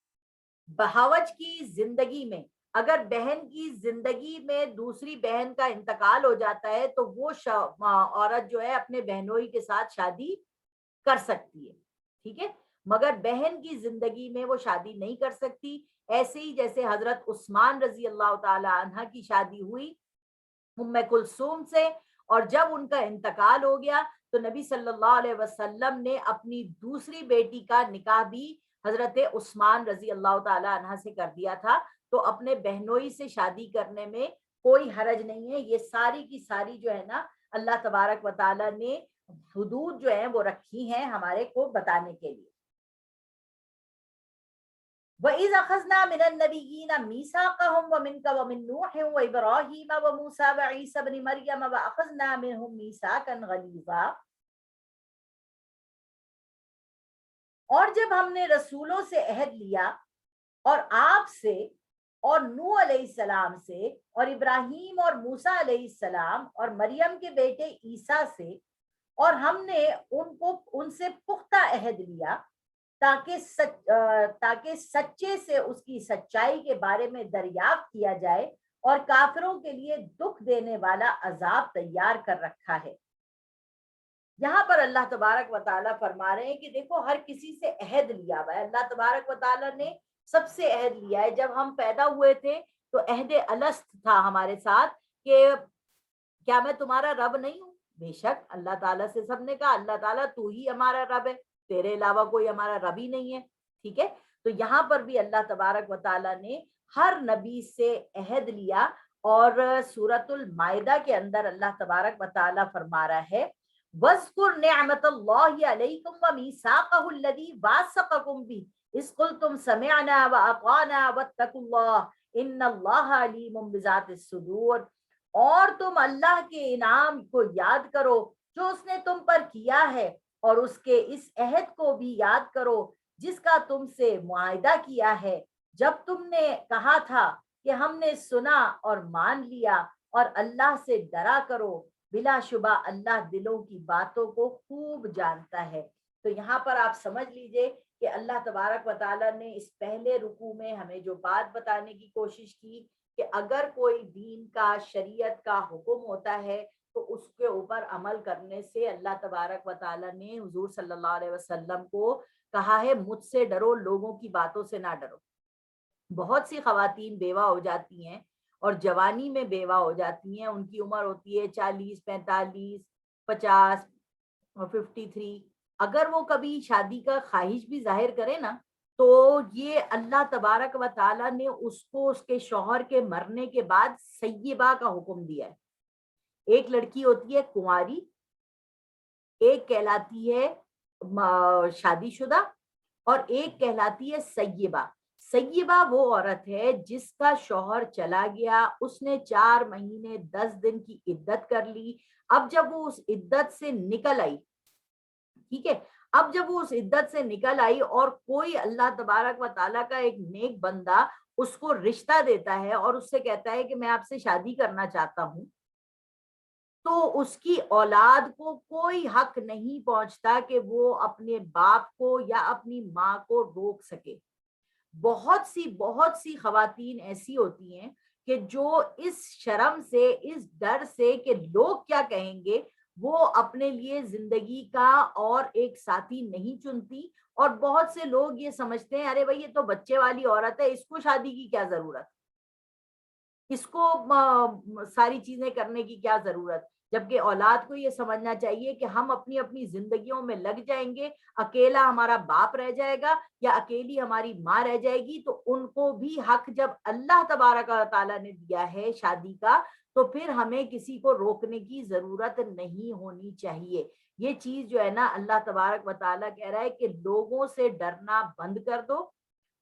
بہاوچ کی زندگی میں اگر بہن کی زندگی میں دوسری بہن کا انتقال ہو جاتا ہے تو وہ عورت جو ہے اپنے بہنوئی کے ساتھ شادی کر سکتی ہے، ٹھیک ہے، مگر بہن کی زندگی میں وہ شادی نہیں کر سکتی، ایسے ہی جیسے حضرت عثمان رضی اللہ تعالی عنہ کی شادی ہوئی ام کلثوم سے، اور جب ان کا انتقال ہو گیا تو نبی صلی اللہ علیہ وسلم نے اپنی دوسری بیٹی کا نکاح بھی حضرت عثمان رضی اللہ تعالی عنہ سے کر دیا تھا، تو اپنے بہنوئی سے شادی کرنے میں کوئی حرج نہیں ہے، یہ ساری کی ساری جو ہے نا اللہ تبارک و تعالی نے حدود جو ہیں وہ رکھی ہیں ہمارے کو بتانے کے لیے۔ وَإِذْ أَخَذْنَا مِنَ النَّبِيِّينَ مِيثَاقَهُمْ وَمِنْكَ وَمِن نُوحٍ وَإِبْرَاهِيمَ وَمُوسَىٰ وَعِيسَىٰ ابْنِ مَرْيَمَ وَأَخَذْنَا مِنْهُم مِيثَاقًا غَلِيظًا، اور جب ہم نے رسولوں سے عہد لیا اور آپ سے اور نوح علیہ السلام سے اور ابراہیم اور موسیٰ علیہ السلام اور مریم کے بیٹے عیسیٰ سے، اور ہم نے ان سے پختہ عہد لیا تاکہ سچے سے اس کی سچائی کے بارے میں دریافت کیا جائے، اور کافروں کے لیے دکھ دینے والا عذاب تیار کر رکھا ہے۔ یہاں پر اللہ تبارک و تعالیٰ فرما رہے ہیں کہ دیکھو ہر کسی سے عہد لیا ہوا ہے، اللہ تبارک و تعالیٰ نے سب سے عہد لیا ہے، جب ہم پیدا ہوئے تھے تو عہد الست تھا ہمارے ساتھ کہ کیا میں تمہارا رب نہیں ہوں، بے شک اللہ تعالیٰ سے سب نے کہا اللہ تعالیٰ تو ہی ہمارا رب ہے، تیرے علاوہ کوئی ہمارا رب ہی نہیں ہے، ٹھیک ہے، تو یہاں پر بھی اللہ تبارک و تعالیٰ نے ہر نبی سے عہد لیا، اور سورۃ المائدہ کے اندر اللہ تبارک و تعالیٰ فرما رہا ہے وَاذْكُرْ نِعْمَةَ اللَّهِ عَلَيْكُمْ وَمِيثَاقَهُ الَّذِي وَاثَقَكُمْ بِهِ إِذْ قُلْتُمْ سَمِعْنَا وَأَطَعْنَا وَاتَّقُوا اللَّهَ إِنَّ اللَّهَ عَلِيمٌ بِذَاتِ الصُّدُورِ، اور تم اللہ کے انعام کو یاد کرو جو اس نے تم پر کیا ہے، اور اس کے اس عہد کو بھی یاد کرو جس کا تم سے معاہدہ کیا ہے، جب تم نے کہا تھا کہ ہم نے سنا اور مان لیا، اور اللہ سے ڈرا کرو، بلا شبہ اللہ دلوں کی باتوں کو خوب جانتا ہے۔ تو یہاں پر آپ سمجھ لیجئے کہ اللہ تبارک و تعالیٰ نے اس پہلے رکوع میں ہمیں جو بات بتانے کی کوشش کی کہ اگر کوئی دین کا شریعت کا حکم ہوتا ہے تو اس کے اوپر عمل کرنے سے اللہ تبارک و تعالیٰ نے حضور صلی اللہ علیہ وسلم کو کہا ہے مجھ سے ڈرو، لوگوں کی باتوں سے نہ ڈرو۔ بہت سی خواتین بیوہ ہو جاتی ہیں اور جوانی میں بیوہ ہو جاتی ہیں، ان کی عمر ہوتی ہے 40 45 50 53، اگر وہ کبھی شادی کا خواہش بھی ظاہر کرے نا تو یہ اللہ تبارک و تعالیٰ نے اس کو اس کے شوہر کے مرنے کے بعد سیبہ کا حکم دیا ہے۔ ایک لڑکی ہوتی ہے کنواری، ایک کہلاتی ہے شادی شدہ، اور ایک کہلاتی ہے سیبہ۔ سیبہ وہ عورت ہے جس کا شوہر چلا گیا، اس نے 4 مہینے 10 دن کی عدت کر لی. اب جب وہ اس عدت سے نکل آئی، ٹھیک ہے، اب جب وہ اس عدت سے نکل آئی اور کوئی اللہ تبارک و تعالیٰ کا ایک نیک بندہ اس کو رشتہ دیتا ہے اور اس سے کہتا ہے کہ میں آپ سے شادی کرنا چاہتا ہوں، تو اس کی اولاد کو کوئی حق نہیں پہنچتا کہ وہ اپنے باپ کو یا اپنی ماں کو روک سکے. بہت سی خواتین ایسی ہوتی ہیں کہ جو اس شرم سے، اس ڈر سے کہ لوگ کیا کہیں گے، وہ اپنے لیے زندگی کا اور ایک ساتھی نہیں چنتی. اور بہت سے لوگ یہ سمجھتے ہیں ارے بھائی یہ تو بچے والی عورت ہے، اس کو شادی کی کیا ضرورت، اس کو ساری چیزیں کرنے کی کیا ضرورت. جبکہ اولاد کو یہ سمجھنا چاہیے کہ ہم اپنی اپنی زندگیوں میں لگ جائیں گے، اکیلا ہمارا باپ رہ جائے گا یا اکیلی ہماری ماں رہ جائے گی، تو ان کو بھی حق جب اللہ تبارک و تعالیٰ نے دیا ہے شادی کا، تو پھر ہمیں کسی کو روکنے کی ضرورت نہیں ہونی چاہیے. یہ چیز جو ہے نا، اللہ تبارک و تعالیٰ کہہ رہا ہے کہ لوگوں سے ڈرنا بند کر دو،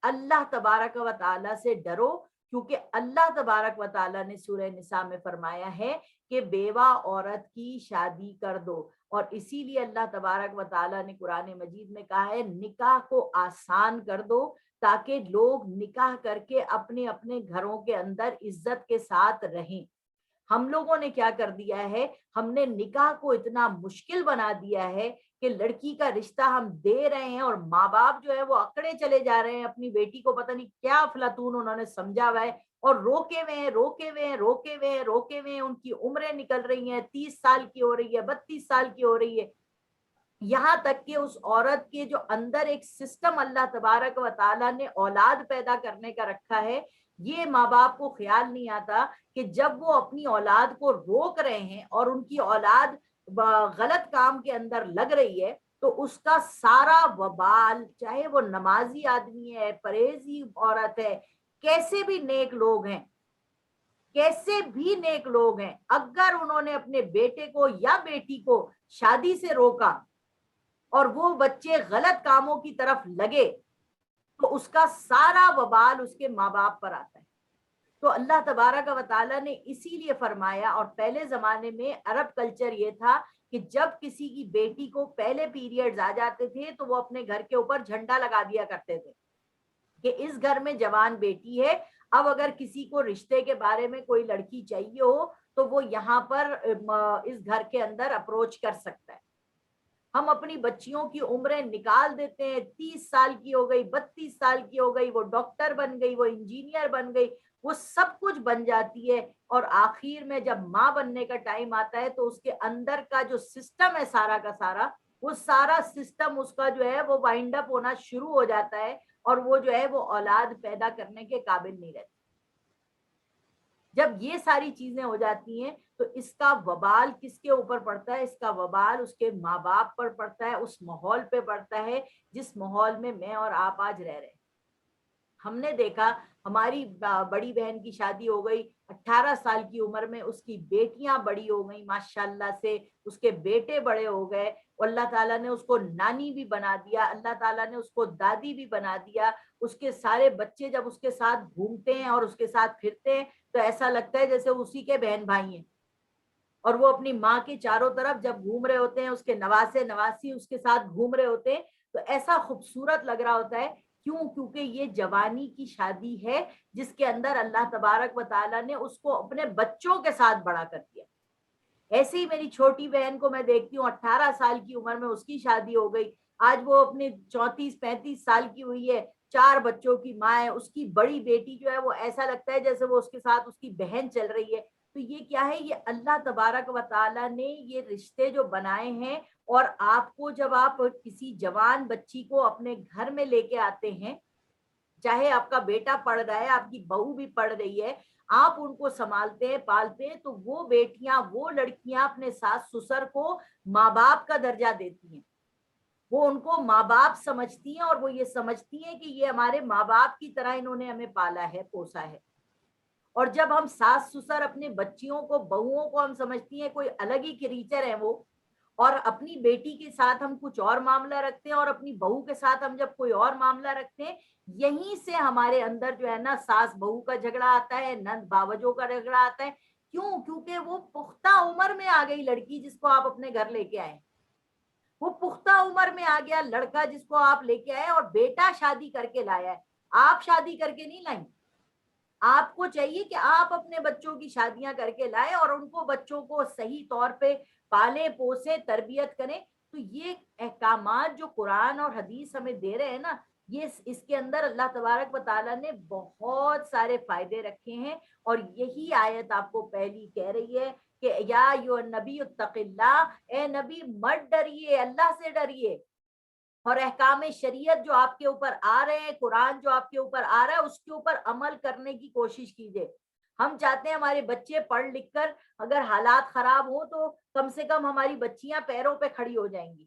اللہ تبارک و تعالیٰ سے ڈرو. کیونکہ اللہ تبارک و تعالیٰ نے سورہ نساء میں فرمایا ہے کہ بیوہ عورت کی شادی کر دو. اور اسی لیے اللہ تبارک و تعالیٰ نے قرآن مجید میں کہا ہے نکاح کو آسان کر دو، تاکہ لوگ نکاح کر کے اپنے اپنے گھروں کے اندر عزت کے ساتھ رہیں. ہم لوگوں نے کیا کر دیا ہے، ہم نے نکاح کو اتنا مشکل بنا دیا ہے کہ لڑکی کا رشتہ ہم دے رہے ہیں اور ماں باپ جو ہے وہ اکڑے چلے جا رہے ہیں. اپنی بیٹی کو پتہ نہیں کیا افلاطون انہوں نے سمجھا ہوا ہے، اور روکے ہوئے ہیں. ان کی عمریں نکل رہی ہیں، 30 سال کی ہو رہی ہے، 32 سال کی ہو رہی ہے. یہاں تک کہ اس عورت کے جو اندر ایک سسٹم اللہ تبارک و تعالیٰ نے اولاد پیدا کرنے کا رکھا ہے، یہ ماں باپ کو خیال نہیں آتا کہ جب وہ اپنی اولاد کو روک رہے ہیں اور ان کی اولاد غلط کام کے اندر لگ رہی ہے، تو اس کا سارا وبال، چاہے وہ نمازی آدمی ہے، پرہیزی عورت ہے، کیسے بھی نیک لوگ ہیں، اگر انہوں نے اپنے بیٹے کو یا بیٹی کو شادی سے روکا اور وہ بچے غلط کاموں کی طرف لگے، تو اس کا سارا وبال اس کے ماں باپ پر آتا ہے. تو اللہ تبارک و تعالیٰ نے اسی لیے فرمایا. اور پہلے زمانے میں عرب کلچر یہ تھا کہ جب کسی کی بیٹی کو پہلے پیریڈز آ جاتے تھے تو وہ اپنے گھر کے اوپر جھنڈا لگا دیا کرتے تھے کہ اس گھر میں جوان بیٹی ہے. اب اگر کسی کو رشتے کے بارے میں کوئی لڑکی چاہیے ہو تو وہ یہاں پر اس گھر کے اندر اپروچ کر سکتا ہے. ہم اپنی بچیوں کی عمریں نکال دیتے ہیں، 30 سال کی ہو گئی، 32 سال کی ہو گئی، وہ ڈاکٹر بن گئی، وہ انجینئر بن گئی، وہ سب کچھ بن جاتی ہے. اور آخر میں جب ماں بننے کا ٹائم آتا ہے تو اس کے اندر کا جو سسٹم ہے سارا کا سارا، وہ سارا سسٹم اس کا جو ہے وہ وائنڈ اپ ہونا شروع ہو جاتا ہے، اور وہ جو ہے وہ اولاد پیدا کرنے کے قابل نہیں رہتی. جب یہ ساری چیزیں ہو جاتی ہیں تو اس کا وبال کس کے اوپر پڑتا ہے؟ اس کا وبال اس کے ماں باپ پر پڑتا ہے، اس ماحول پہ پڑتا ہے جس ماحول میں میں اور آپ آج رہ رہے ہیں. ہم نے دیکھا ہماری بڑی بہن کی شادی ہو گئی 18 سال کی عمر میں، اس کی بیٹیاں بڑی ہو گئی ماشاءاللہ سے، اس کے بیٹے بڑے ہو گئے، اللہ تعالیٰ نے اس کو نانی بھی بنا دیا، اللہ تعالیٰ نے اس کو دادی بھی بنا دیا. اس کے سارے بچے جب اس کے ساتھ گھومتے ہیں اور اس کے ساتھ پھرتے ہیں تو ایسا لگتا ہے جیسے اسی کے بہن بھائی ہیں. اور وہ اپنی ماں کے چاروں طرف جب گھوم رہے ہوتے ہیں، اس کے نواسے نواسی اس کے ساتھ گھوم رہے ہوتے ہیں، تو ایسا خوبصورت لگ رہا ہوتا ہے. کیوں؟ کیونکہ یہ جوانی کی شادی ہے جس کے اندر اللہ تبارک و تعالیٰ نے اس کو اپنے بچوں کے ساتھ بڑا کر دیا. ایسے ہی میری چھوٹی بہن کو میں دیکھتی ہوں 18 سال کی عمر میں اس کی شادی ہو گئی، آج وہ اپنے 34-35 سال کی ہوئی ہے، 4 بچوں کی ماں ہے. اس کی بڑی بیٹی جو ہے وہ ایسا لگتا ہے جیسے وہ اس کے ساتھ اس کی بہن چل رہی ہے. تو یہ کیا ہے؟ یہ اللہ تبارک و تعالیٰ نے یہ رشتے جو بنائے ہیں. اور آپ کو جب آپ کسی جوان بچی کو اپنے گھر میں لے کے آتے ہیں، چاہے آپ کا بیٹا پڑھ رہا ہے، آپ کی بہو بھی پڑھ رہی ہے، آپ ان کو سنبھالتے ہیں، پالتے ہیں، تو وہ بیٹیاں، وہ لڑکیاں اپنے ساس سسر کو ماں باپ کا درجہ دیتی ہیں. وہ ان کو ماں باپ سمجھتی ہیں اور وہ یہ سمجھتی ہیں کہ یہ ہمارے ماں باپ کی طرح انہوں نے ہمیں پالا ہے، پوسا ہے. اور جب ہم ساس سسر اپنے بچیوں کو، بہوؤں کو ہم سمجھتی ہیں کوئی الگ ہی کریچر ہے وہ، اور اپنی بیٹی کے ساتھ ہم کچھ اور معاملہ رکھتے ہیں اور اپنی بہو کے ساتھ ہم جب کوئی اور معاملہ رکھتے ہیں, یہیں سے ہمارے اندر جو ہے نا ساس بہو کا جھگڑا آتا ہے, نند باوجوں کا جھگڑا آتا ہے. کیوں؟ کیونکہ وہ پختہ عمر میں آ گئی لڑکی جس کو آپ اپنے گھر لے کے آئے, وہ پختہ عمر میں آ گیا لڑکا جس کو آپ لے کے آئے, اور بیٹا شادی کر کے لایا ہے, آپ شادی کر کے نہیں لائیں. آپ کو چاہیے کہ آپ اپنے بچوں کی شادیاں کر کے لائیں اور ان کو بچوں کو صحیح طور پہ پالے پوسے تربیت کریں. تو یہ احکامات جو قرآن اور حدیث ہمیں دے رہے ہیں نا, یہ اس کے اندر اللہ تبارک و تعالیٰ نے بہت سارے فائدے رکھے ہیں. اور یہی آیت آپ کو پہلی کہہ رہی ہے کہ یا ایھا النبی اتق اللہ, اے نبی مت ڈریے, اللہ سے ڈریے, اور احکام شریعت جو آپ کے اوپر آ رہے ہیں, قرآن جو آپ کے اوپر آ رہا ہے, اس کے اوپر عمل کرنے کی کوشش کیجیے. ہم چاہتے ہیں ہمارے بچے پڑھ لکھ کر اگر حالات خراب ہوں تو کم سے کم ہماری بچیاں پیروں پہ کھڑی ہو جائیں گی.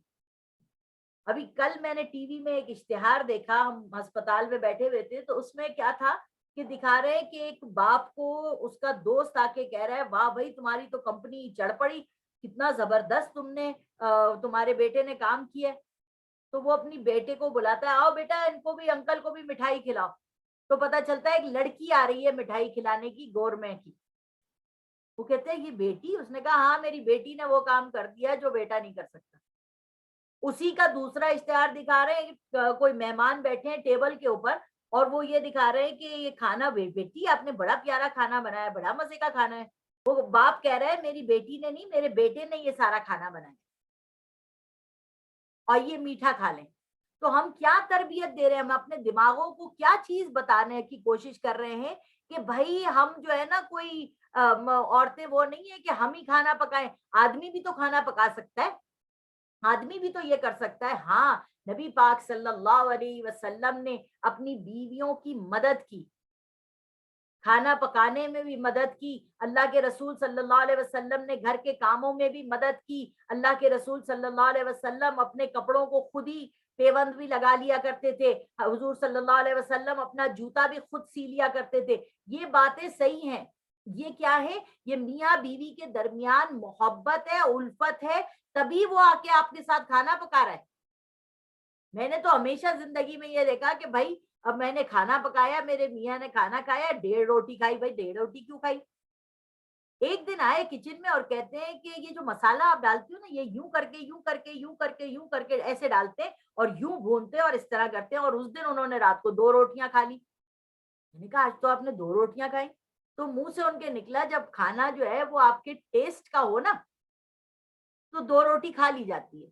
ابھی کل میں نے ٹی وی میں ایک اشتہار دیکھا, ہم ہسپتال میں بیٹھے ہوئے تھے, تو اس میں کیا تھا کہ دکھا رہے ہیں کہ ایک باپ کو اس کا دوست آ کے کہہ رہا ہے, واہ بھائی تمہاری تو کمپنی چڑھ پڑی, کتنا زبردست تم نے تمہارے بیٹے نے کام کیا. تو وہ اپنی بیٹے کو بلاتا ہے, آؤ بیٹا ان کو بھی, انکل کو بھی مٹھائی کھلاؤ. تو پتا چلتا ہے ایک لڑکی آ رہی ہے مٹھائی کھلانے کی, گورمے کی. وہ کہتے ہیں یہ بیٹی؟ اس نے کہا ہاں میری بیٹی نے وہ کام کر دیا جو بیٹا نہیں کر سکتا. اسی کا دوسرا اشتہار دکھا رہے ہیں کہ کوئی مہمان بیٹھے ہیں ٹیبل کے اوپر, اور وہ یہ دکھا رہے ہیں کہ یہ کھانا, بیٹی آپ نے بڑا پیارا کھانا بنایا, بڑا مزے کا کھانا ہے. وہ باپ کہہ رہا ہے میری بیٹی نے نہیں, میرے بیٹے نے یہ سارا کھانا بنایا, اور یہ میٹھا کھا لیں. تو ہم کیا تربیت دے رہے ہیں, ہم اپنے دماغوں کو کیا چیز بتانے کی کوشش کر رہے ہیں کہ بھائی ہم جو ہے نا کوئی عورتیں وہ نہیں ہے کہ ہم ہی کھانا پکائیں, آدمی بھی تو کھانا پکا سکتا ہے, آدمی بھی تو یہ کر سکتا ہے. ہاں نبی پاک صلی اللہ علیہ وسلم نے اپنی بیویوں کی مدد کی, کھانا پکانے میں بھی مدد کی. اللہ کے رسول صلی اللہ علیہ وسلم نے گھر کے کاموں میں بھی مدد کی. اللہ کے رسول صلی اللہ علیہ وسلم اپنے کپڑوں کو خود ہی پیوند بھی لگا لیا کرتے تھے. حضور صلی اللہ علیہ وسلم اپنا جوتا بھی خود سی لیا کرتے تھے. یہ باتیں صحیح ہیں. یہ کیا ہے؟ یہ میاں بیوی کے درمیان محبت ہے, الفت ہے, تبھی وہ آ کے آپ کے ساتھ کھانا پکا رہا ہے. میں نے تو ہمیشہ زندگی میں یہ دیکھا کہ بھائی اب میں نے کھانا پکایا, میرے میاں نے کھانا کھایا, 1.5 روٹی کھائی. بھائی 1.5 روٹی کیوں کھائی؟ ایک دن آئے کچن میں اور کہتے ہیں کہ یہ جو مسالہ آپ ڈالتی ہو نا, یہ یوں کر کے یوں کر کے یوں کر کے یوں کر کے ایسے ڈالتے ہیں اور یوں بھونتے اور اس طرح کرتے ہیں. اور اس دن انہوں نے رات کو 2 روٹیاں کھا لی. میں نے کہا آج تو آپ نے 2 روٹیاں کھائی. تو منہ سے ان کے نکلا جب کھانا جو ہے وہ آپ کے ٹیسٹ کا ہو نا تو 2 روٹی کھا لی جاتی ہے.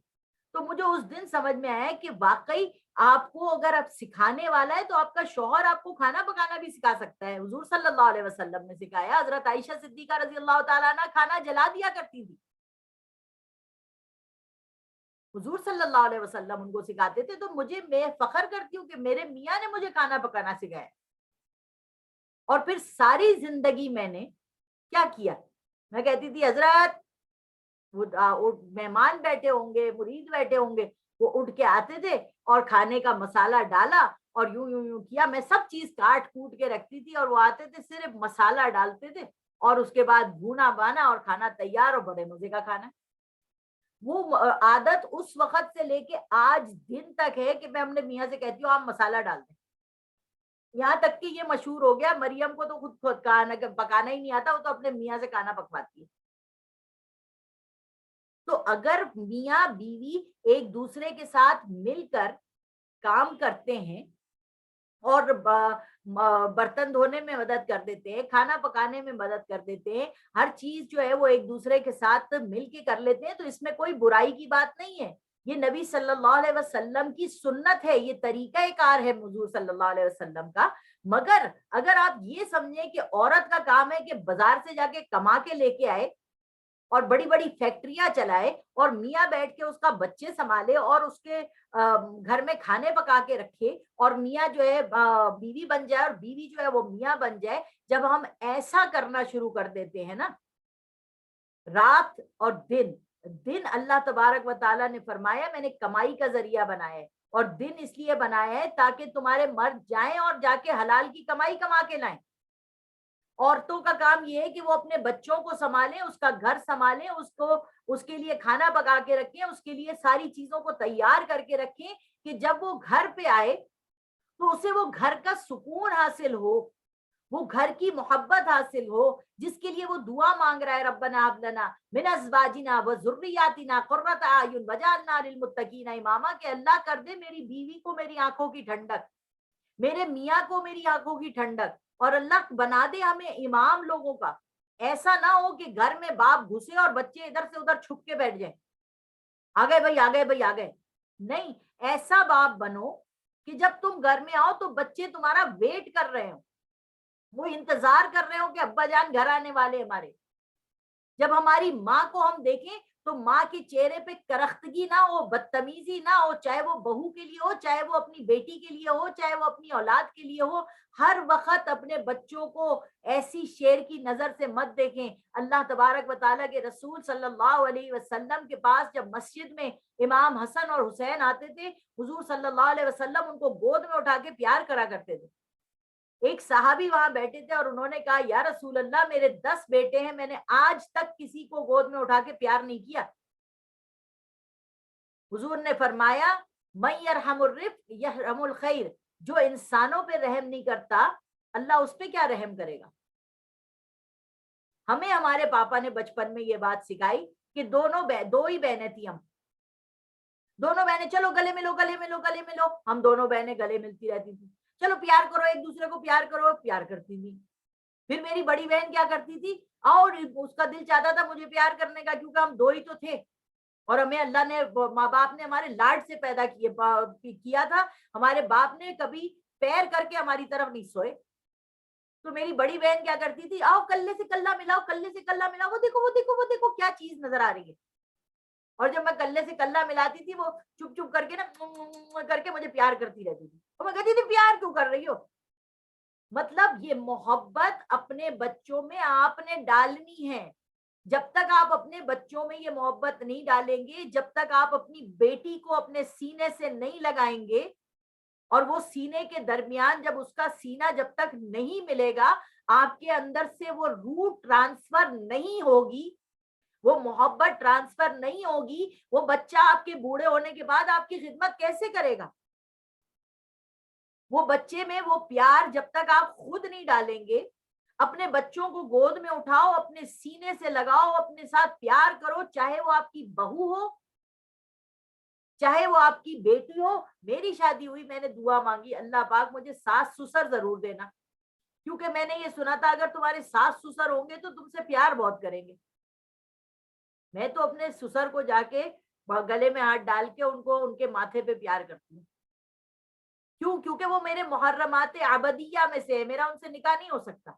تو مجھے اس دن سمجھ میں آیا کہ واقعی آپ کو اگر آپ سکھانے والا ہے تو آپ کا شوہر آپ کو کھانا پکانا بھی سکھا سکتا ہے. حضور صلی اللہ علیہ وسلم نے سکھایا. حضرت عائشہ صدیقہ رضی اللہ تعالیٰ عنہ کھانا جلا دیا کرتی تھی. حضور صلی اللہ علیہ وسلم ان کو سکھاتے تھے. تو میں فخر کرتی ہوں کہ میرے میاں نے مجھے کھانا پکانا سکھایا. اور پھر ساری زندگی میں نے کیا کیا, میں کہتی تھی حضرت وہ مہمان بیٹھے ہوں گے, مرید بیٹھے ہوں گے, وہ اٹھ کے آتے تھے اور کھانے کا مسالہ ڈالا اور یوں یوں یوں کیا. میں سب چیز کاٹ کوٹ کے رکھتی تھی اور وہ آتے تھے صرف مسالہ ڈالتے تھے اور اس کے بعد بھونا بانا اور کھانا تیار, اور بڑے مزے کا کھانا. وہ عادت اس وقت سے لے کے آج دن تک ہے کہ میں اپنے میاں سے کہتی ہوں آپ مسالہ ڈال دیں. یہاں تک کہ یہ مشہور ہو گیا, مریم کو تو خود کھانا پکانا ہی نہیں آتا, وہ تو اپنے میاں سے کھانا پکواتی ہے. تو اگر میاں بیوی ایک دوسرے کے ساتھ مل کر کام کرتے ہیں اور برتن دھونے میں مدد کر دیتے ہیں, کھانا پکانے میں مدد کر دیتے ہیں, ہر چیز جو ہے وہ ایک دوسرے کے ساتھ مل کے کر لیتے ہیں, تو اس میں کوئی برائی کی بات نہیں ہے. یہ نبی صلی اللہ علیہ وسلم کی سنت ہے, یہ طریقہ کار ہے حضور صلی اللہ علیہ وسلم کا. مگر اگر آپ یہ سمجھیں کہ عورت کا کام ہے کہ بازار سے جا کے کما کے لے کے آئے اور بڑی بڑی فیکٹریاں چلائے اور میاں بیٹھ کے اس کا بچے سنبھالے اور اس کے گھر میں کھانے پکا کے رکھے, اور میاں جو ہے بیوی بن جائے اور بیوی جو ہے وہ میاں بن جائے, جب ہم ایسا کرنا شروع کر دیتے ہیں نا, رات اور دن اللہ تبارک و تعالیٰ نے فرمایا میں نے کمائی کا ذریعہ بنایا ہے, اور دن اس لیے بنایا ہے تاکہ تمہارے مرد جائیں اور جا کے حلال کی کمائی کما کے لائیں. عورتوں کا کام یہ ہے کہ وہ اپنے بچوں کو سنبھالیں، اس کا گھر سنبھالیں، اس کے لیے کھانا پکا کے رکھیں، اس کے لیے ساری چیزوں کو تیار کر کے رکھیں کہ جب وہ گھر پہ آئے تو اسے وہ گھر کا سکون حاصل ہو، وہ گھر کی محبت حاصل ہو، جس کے لیے وہ دعا مانگ رہا ہے، ربنا هب لنا من ازواجنا وذریاتنا قرۃ اعین وجعلنا للمتقین اماما، کہ اللہ کر دے میری بیوی کو میری آنکھوں کی ٹھنڈک، میرے میاں کو میری آنکھوں کی ٹھنڈک، اور اللہ بنا دے ہمیں امام لوگوں کا۔ ایسا نہ ہو کہ گھر میں باپ گھسے اور بچے ادھر سے ادھر چھپ کے بیٹھ جائیں، آ گئے بھائی، آ گئے بھائی، آ گئے۔ نہیں، ایسا باپ بنو کہ جب تم گھر میں آؤ تو بچے تمہارا ویٹ کر رہے ہوں، وہ انتظار کر رہے ہو کہ ابا جان گھر آنے والے ہمارے۔ جب ہماری ماں کو ہم دیکھیں تو ماں کے چہرے پہ کرختگی نہ ہو، بدتمیزی نہ ہو، چاہے وہ بہو کے لیے ہو، چاہے وہ اپنی بیٹی کے لیے ہو، چاہے وہ اپنی اولاد کے لیے ہو، ہر وقت اپنے بچوں کو ایسی شیر کی نظر سے مت دیکھیں۔ اللہ تبارک و تعالیٰ کے رسول صلی اللہ علیہ وسلم کے پاس جب مسجد میں امام حسن اور حسین آتے تھے، حضور صلی اللہ علیہ وسلم ان کو گود میں اٹھا کے پیار کرا کرتے تھے۔ ایک صحابی وہاں بیٹھے تھے اور انہوں نے کہا، یا رسول اللہ میرے 10 بیٹے ہیں، میں نے آج تک کسی کو گود میں اٹھا کے پیار نہیں کیا۔ حضور نے فرمایا، من یرحم الرفق یرحم الخیر، جو انسانوں پہ رحم نہیں کرتا اللہ اس پہ کیا رحم کرے گا۔ ہمیں ہمارے پاپا نے بچپن میں یہ بات سکھائی کہ دو ہی بہنیں تھیں، ہم دونوں بہنیں، چلو گلے ملو گلے ملو گلے ملو، ہم دونوں بہنیں گلے ملتی رہتی تھی، چلو پیار کرو ایک دوسرے کو، پیار کرو، پیار کرتی تھی۔ پھر میری بڑی بہن کیا کرتی تھی، اور اس کا دل چاہتا تھا مجھے پیار کرنے کا، کیونکہ ہم دو ہی تو تھے، اور ہمیں اللہ نے، ماں باپ نے ہمارے لاڈ سے پیدا کیا تھا، ہمارے باپ نے کبھی پیر کر کے ہماری طرف نہیں سوئے۔ تو میری بڑی بہن کیا کرتی تھی، آؤ کلے سے کلہ ملاؤ، کلے سے کلہ ملاؤ، وہ دیکھو وہ دیکھو وہ دیکھو کیا چیز نظر آ رہی ہے، اور جب میں کلے سے کلہ ملاتی تھی وہ چپ چپ کر کے نا کر کے مجھے پیار کرتی رہتی تھی، اور میں کہتی تھی پیار کیوں کر رہی ہو۔ مطلب یہ محبت اپنے بچوں میں آپ نے ڈالنی ہے۔ جب تک آپ اپنے بچوں میں یہ محبت نہیں ڈالیں گے، جب تک آپ اپنی بیٹی کو اپنے سینے سے نہیں لگائیں گے، اور وہ سینے کے درمیان جب اس کا سینہ جب تک نہیں ملے گا، آپ کے اندر سے وہ روح ٹرانسفر نہیں ہوگی، وہ محبت ٹرانسفر نہیں ہوگی، وہ بچہ آپ کے بوڑھے ہونے کے بعد آپ کی خدمت کیسے کرے گا؟ وہ بچے میں وہ پیار جب تک آپ خود نہیں ڈالیں گے، اپنے بچوں کو گود میں اٹھاؤ، اپنے سینے سے لگاؤ، اپنے ساتھ پیار کرو، چاہے وہ آپ کی بہو ہو، چاہے وہ آپ کی بیٹی ہو۔ میری شادی ہوئی، میں نے دعا مانگی، اللہ پاک مجھے ساس سسر ضرور دینا، کیونکہ میں نے یہ سنا تھا اگر تمہارے ساس سسر ہوں گے تو تم سے پیار بہت کریں گے۔ میں تو اپنے سسر کو جا کے گلے میں ہاتھ ڈال کے ان کے ماتھے پہ پیار کرتی ہوں۔ کیوں؟ کیونکہ وہ میرے محرمات عبدیہ میں سے ہے، میرا ان سے نکاح نہیں ہو سکتا۔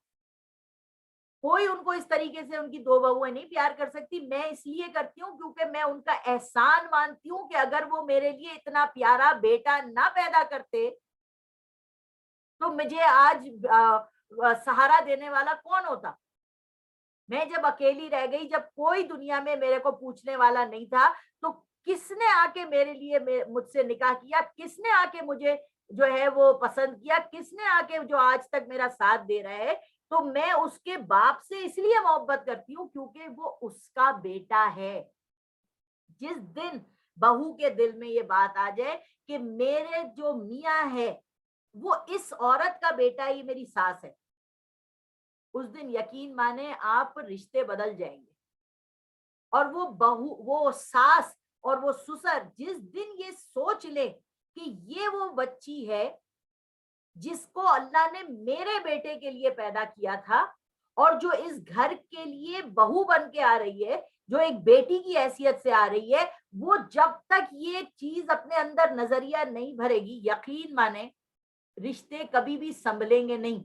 کوئی ان کو اس طریقے سے ان کی دو بہویں نہیں پیار کر سکتی۔ میں اس لیے کرتی ہوں کیونکہ میں ان کا احسان مانتی ہوں کہ اگر وہ میرے لیے اتنا پیارا بیٹا نہ پیدا کرتے تو مجھے آج سہارا دینے والا کون ہوتا۔ میں جب اکیلی رہ گئی، جب کوئی دنیا میں میرے کو پوچھنے والا نہیں تھا، تو کس نے آ کے میرے لیے مجھ سے نکاح کیا، کس نے آ کے مجھے جو ہے وہ پسند کیا، کس نے آ کے جو آج تک میرا ساتھ دے رہا ہے۔ تو میں اس کے باپ سے اس لیے محبت کرتی ہوں کیونکہ وہ اس کا بیٹا ہے۔ جس دن بہو کے دل میں یہ بات آ جائے کہ میرے جو میاں ہے وہ اس عورت کا بیٹا ہی میری ساس ہے، اس دن یقین مانے آپ رشتے بدل جائیں گے۔ اور وہ بہو، وہ ساس اور وہ سسر جس دن یہ سوچ لے کہ یہ وہ بچی ہے جس کو اللہ نے میرے بیٹے کے لیے پیدا کیا تھا، اور جو اس گھر کے لیے بہو بن کے آ رہی ہے، جو ایک بیٹی کی حیثیت سے آ رہی ہے، وہ جب تک یہ چیز اپنے اندر نظریہ نہیں بھرے گی، یقین مانے رشتے کبھی بھی سنبھلیں گے نہیں۔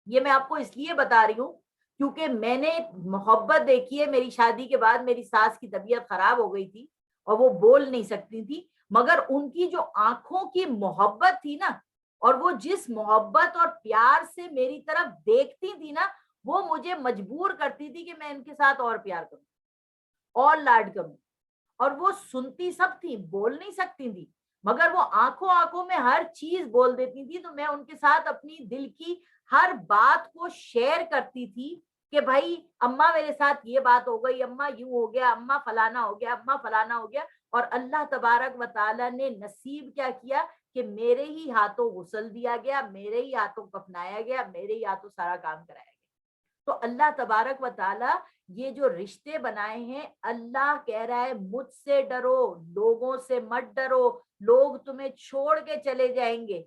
یہ میں آپ کو اس لیے بتا رہی ہوں کیونکہ میں نے محبت دیکھی ہے۔ میری شادی کے بعد میری ساس کی طبیعت خراب ہو گئی تھی اور وہ بول نہیں سکتی تھی، مگر ان کی جو آنکھوں کی محبت تھی نا، اور وہ جس محبت اور پیار سے میری طرف دیکھتی تھی نا، وہ مجھے مجبور کرتی تھی کہ میں ان کے ساتھ اور پیار کروں اور لاڈ کروں۔ اور وہ سنتی سب تھی، بول نہیں سکتی تھی، مگر وہ آنکھوں آنکھوں میں ہر چیز بول دیتی تھی، تو میں ان کے ساتھ اپنی دل کی ہر بات کو شیئر کرتی تھی کہ بھائی اماں میرے ساتھ یہ بات ہو گئی، اماں یوں ہو گیا، اماں فلانا ہو گیا، اماں فلانا ہو گیا. اور اللہ تبارک و تعالیٰ نے نصیب کیا کیا کہ میرے ہی ہاتھوں غسل دیا گیا، میرے ہی ہاتھوں کفنایا گیا، میرے ہی ہاتھوں سارا کام کرایا گیا. تو اللہ تبارک و تعالیٰ یہ جو رشتے بنائے ہیں، اللہ کہہ رہا ہے مجھ سے ڈرو، لوگوں سے مت ڈرو. لوگ تمہیں چھوڑ کے چلے جائیں گے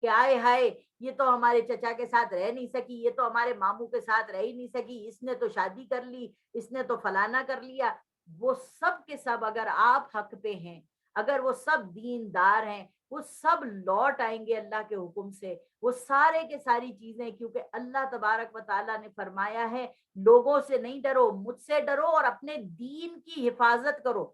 کہ آئے ہائے یہ تو ہمارے چچا کے ساتھ رہ نہیں سکی، یہ تو ہمارے ماموں کے ساتھ رہ ہی نہیں سکی، اس نے تو شادی کر لی، اس نے تو فلانا کر لیا. وہ سب کے سب اگر آپ حق پہ ہیں، اگر وہ سب دیندار ہیں، وہ سب لوٹ آئیں گے اللہ کے حکم سے. وہ سارے کے ساری چیزیں، کیونکہ اللہ تبارک و تعالیٰ نے فرمایا ہے لوگوں سے نہیں ڈرو، مجھ سے ڈرو اور اپنے دین کی حفاظت کرو.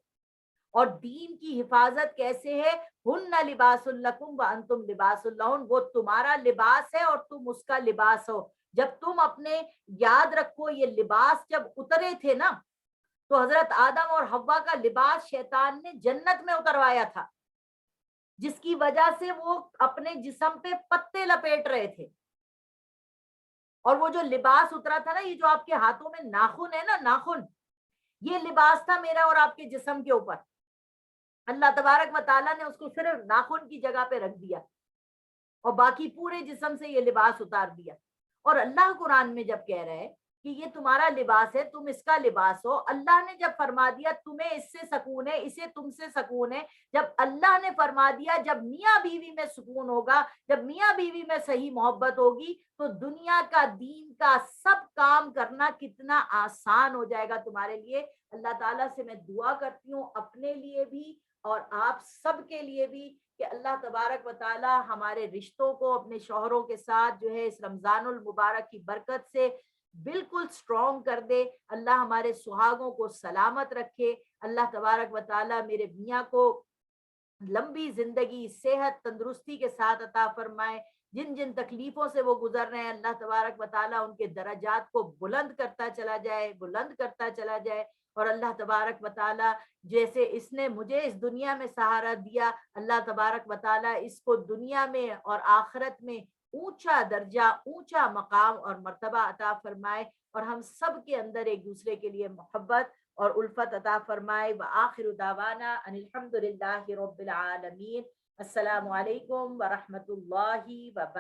اور دین کی حفاظت کیسے ہے؟ ہن لباس لکم وانتم لباس لہن، وہ تمہارا لباس ہے اور تم اس کا لباس ہو. جب تم اپنے، یاد رکھو یہ لباس جب اترے تھے نا، تو حضرت آدم اور حوا کا لباس شیطان نے جنت میں اتروایا تھا، جس کی وجہ سے وہ اپنے جسم پہ پتے لپیٹ رہے تھے. اور وہ جو لباس اترا تھا نا، یہ جو آپ کے ہاتھوں میں ناخن ہے نا، ناخن، یہ لباس تھا میرا اور آپ کے جسم کے اوپر. اللہ تبارک و تعالیٰ نے اس کو صرف ناخن کی جگہ پہ رکھ دیا اور باقی پورے جسم سے یہ لباس اتار دیا. اور اللہ قرآن میں جب کہہ رہے کہ یہ تمہارا لباس ہے، تم اس کا لباس ہو، اللہ نے جب فرما دیا تمہیں اس سے سکون ہے، اسے تم سے سکون ہے. جب اللہ نے فرما دیا جب میاں بیوی میں سکون ہوگا، جب میاں بیوی میں صحیح محبت ہوگی، تو دنیا کا، دین کا سب کام کرنا کتنا آسان ہو جائے گا تمہارے لیے. اللہ تعالیٰ سے میں دعا کرتی ہوں اپنے لیے بھی اور آپ سب کے لیے بھی کہ اللہ تبارک و تعالی ہمارے رشتوں کو اپنے شوہروں کے ساتھ جو ہے اس رمضان المبارک کی برکت سے بالکل سٹرونگ کر دے. اللہ ہمارے سہاگوں کو سلامت رکھے. اللہ تبارک و تعالی میرے میاں کو لمبی زندگی، صحت، تندرستی کے ساتھ عطا فرمائے. جن جن تکلیفوں سے وہ گزر رہے ہیں، اللہ تبارک و تعالیٰ ان کے درجات کو بلند کرتا چلا جائے، بلند کرتا چلا جائے. اور اللہ تبارک و تعالیٰ جیسے اس نے مجھے اس دنیا میں سہارا دیا، اللہ تبارک و تعالیٰ اس کو دنیا میں اور آخرت میں اونچا درجہ، اونچا مقام اور مرتبہ عطا فرمائے. اور ہم سب کے اندر ایک دوسرے کے لیے محبت اور الفت عطا فرمائے. وآخر دعوانا ان الحمد للہ رب العالمین. السلام علیکم ورحمۃ اللہ وبرکاتہ.